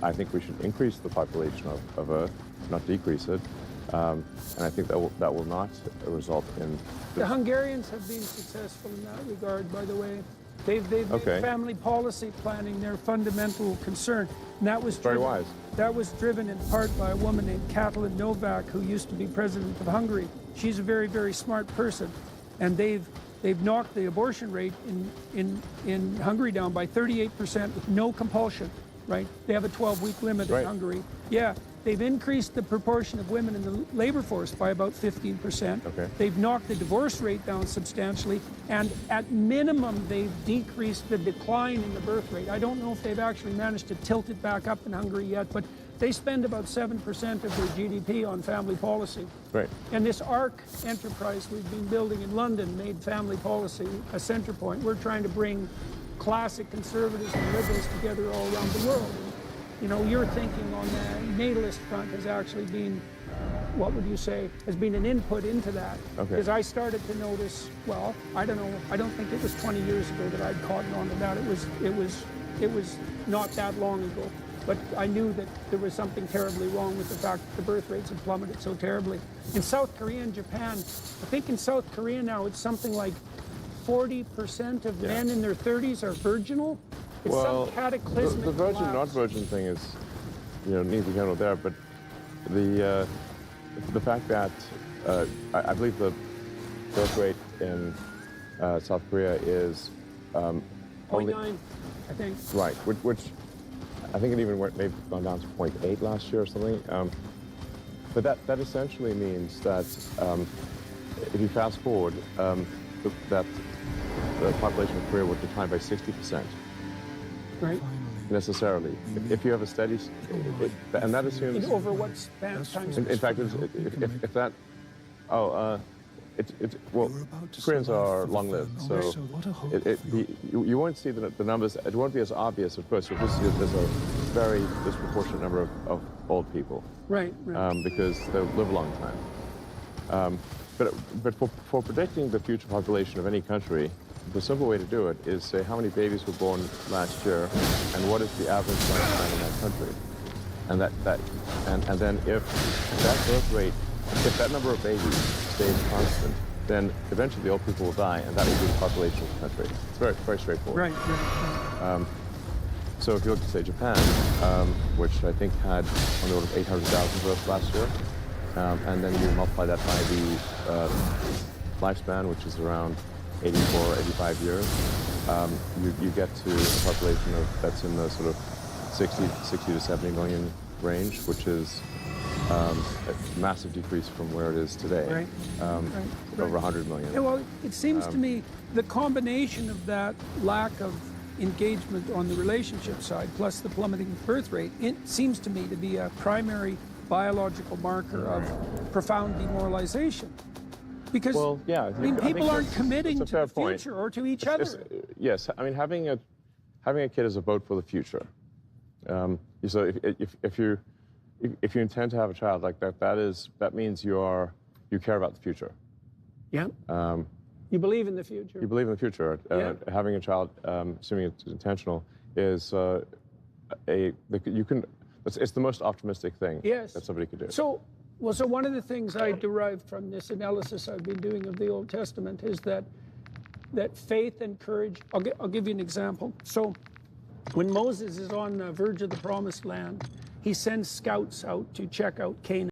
I think we should increase the population of Earth, not decrease it. And I think that will not result in... The Hungarians have been successful in that regard, by the way. They've made family policy planning their fundamental concern. And that was very wise. That was driven in part by a woman named Katalin Novak, who used to be president of Hungary. She's a very, very smart person. And they've knocked the abortion rate in Hungary down by 38% with no compulsion, right? They have a 12-week limit in Hungary. Yeah. They've increased the proportion of women in the labor force by about 15%. Okay. They've knocked the divorce rate down substantially, and at minimum, they've decreased the decline in the birth rate. I don't know if they've actually managed to tilt it back up in Hungary yet, but they spend about 7% of their GDP on family policy. Right. And this ARC enterprise we've been building in London made family policy a center point. We're trying to bring classic conservatives and liberals together all around the world. You know, your thinking on the natalist front has actually been, what would you say, has been an input into that. Okay. Because I started to notice, well, I don't know, I don't think it was 20 years ago that I'd caught on to that. It was not that long ago. But I knew that there was something terribly wrong with the fact that the birth rates had plummeted so terribly. In South Korea and Japan, I think in South Korea now it's something like 40% of men in their 30s are virginal. It's some cataclysmic the virgin, collapse. not virgin thing is, neither here nor there. But the fact that I believe the birth rate in South Korea is 0.9, I think. Right, which I think it even maybe gone down to 0.8 last year or something. But that essentially means that if you fast forward, that the population of Korea would decline by 60%. Right. Necessarily. If you have a steady, and that assumes... Over what span? In fact, if that... well, Koreans are long-lived, so you won't see the numbers. It won't be as obvious at first. You'll just see that there's a very disproportionate number of old people. Right. Because they'll live a long time. But for predicting the future population of any country, the simple way to do it is say how many babies were born last year, and what is the average lifespan in that country, and then if that birth rate if that number of babies stays constant, then eventually the old people will die, and that will be the population of the country. It's very, very straightforward. Right. So if you look at, say, Japan, which I think had on the order of 800,000 births last year, and then you multiply that by the lifespan, which is around 84, 85 years, you get to a population that's in the sort of 60 to 70 million range, which is a massive decrease from where it is today, over 100 million. Yeah, well, it seems to me the combination of that lack of engagement on the relationship side, plus the plummeting birth rate, it seems to me to be a primary biological marker of profound demoralization. Because I mean, people aren't committing to the point. future or to each other. Yes, I mean having a kid is a vote for the future. So if you intend to have a child like that, that means you care about the future. Yeah. You believe in the future. You believe in the future. Having a child, assuming it's intentional, is it's the most optimistic thing that somebody could do. So one of the things I derived from this analysis I've been doing of the Old Testament is that faith and courage. I'll give you an example. So when Moses is on the verge of the Promised Land, he sends scouts out to check out Canaan.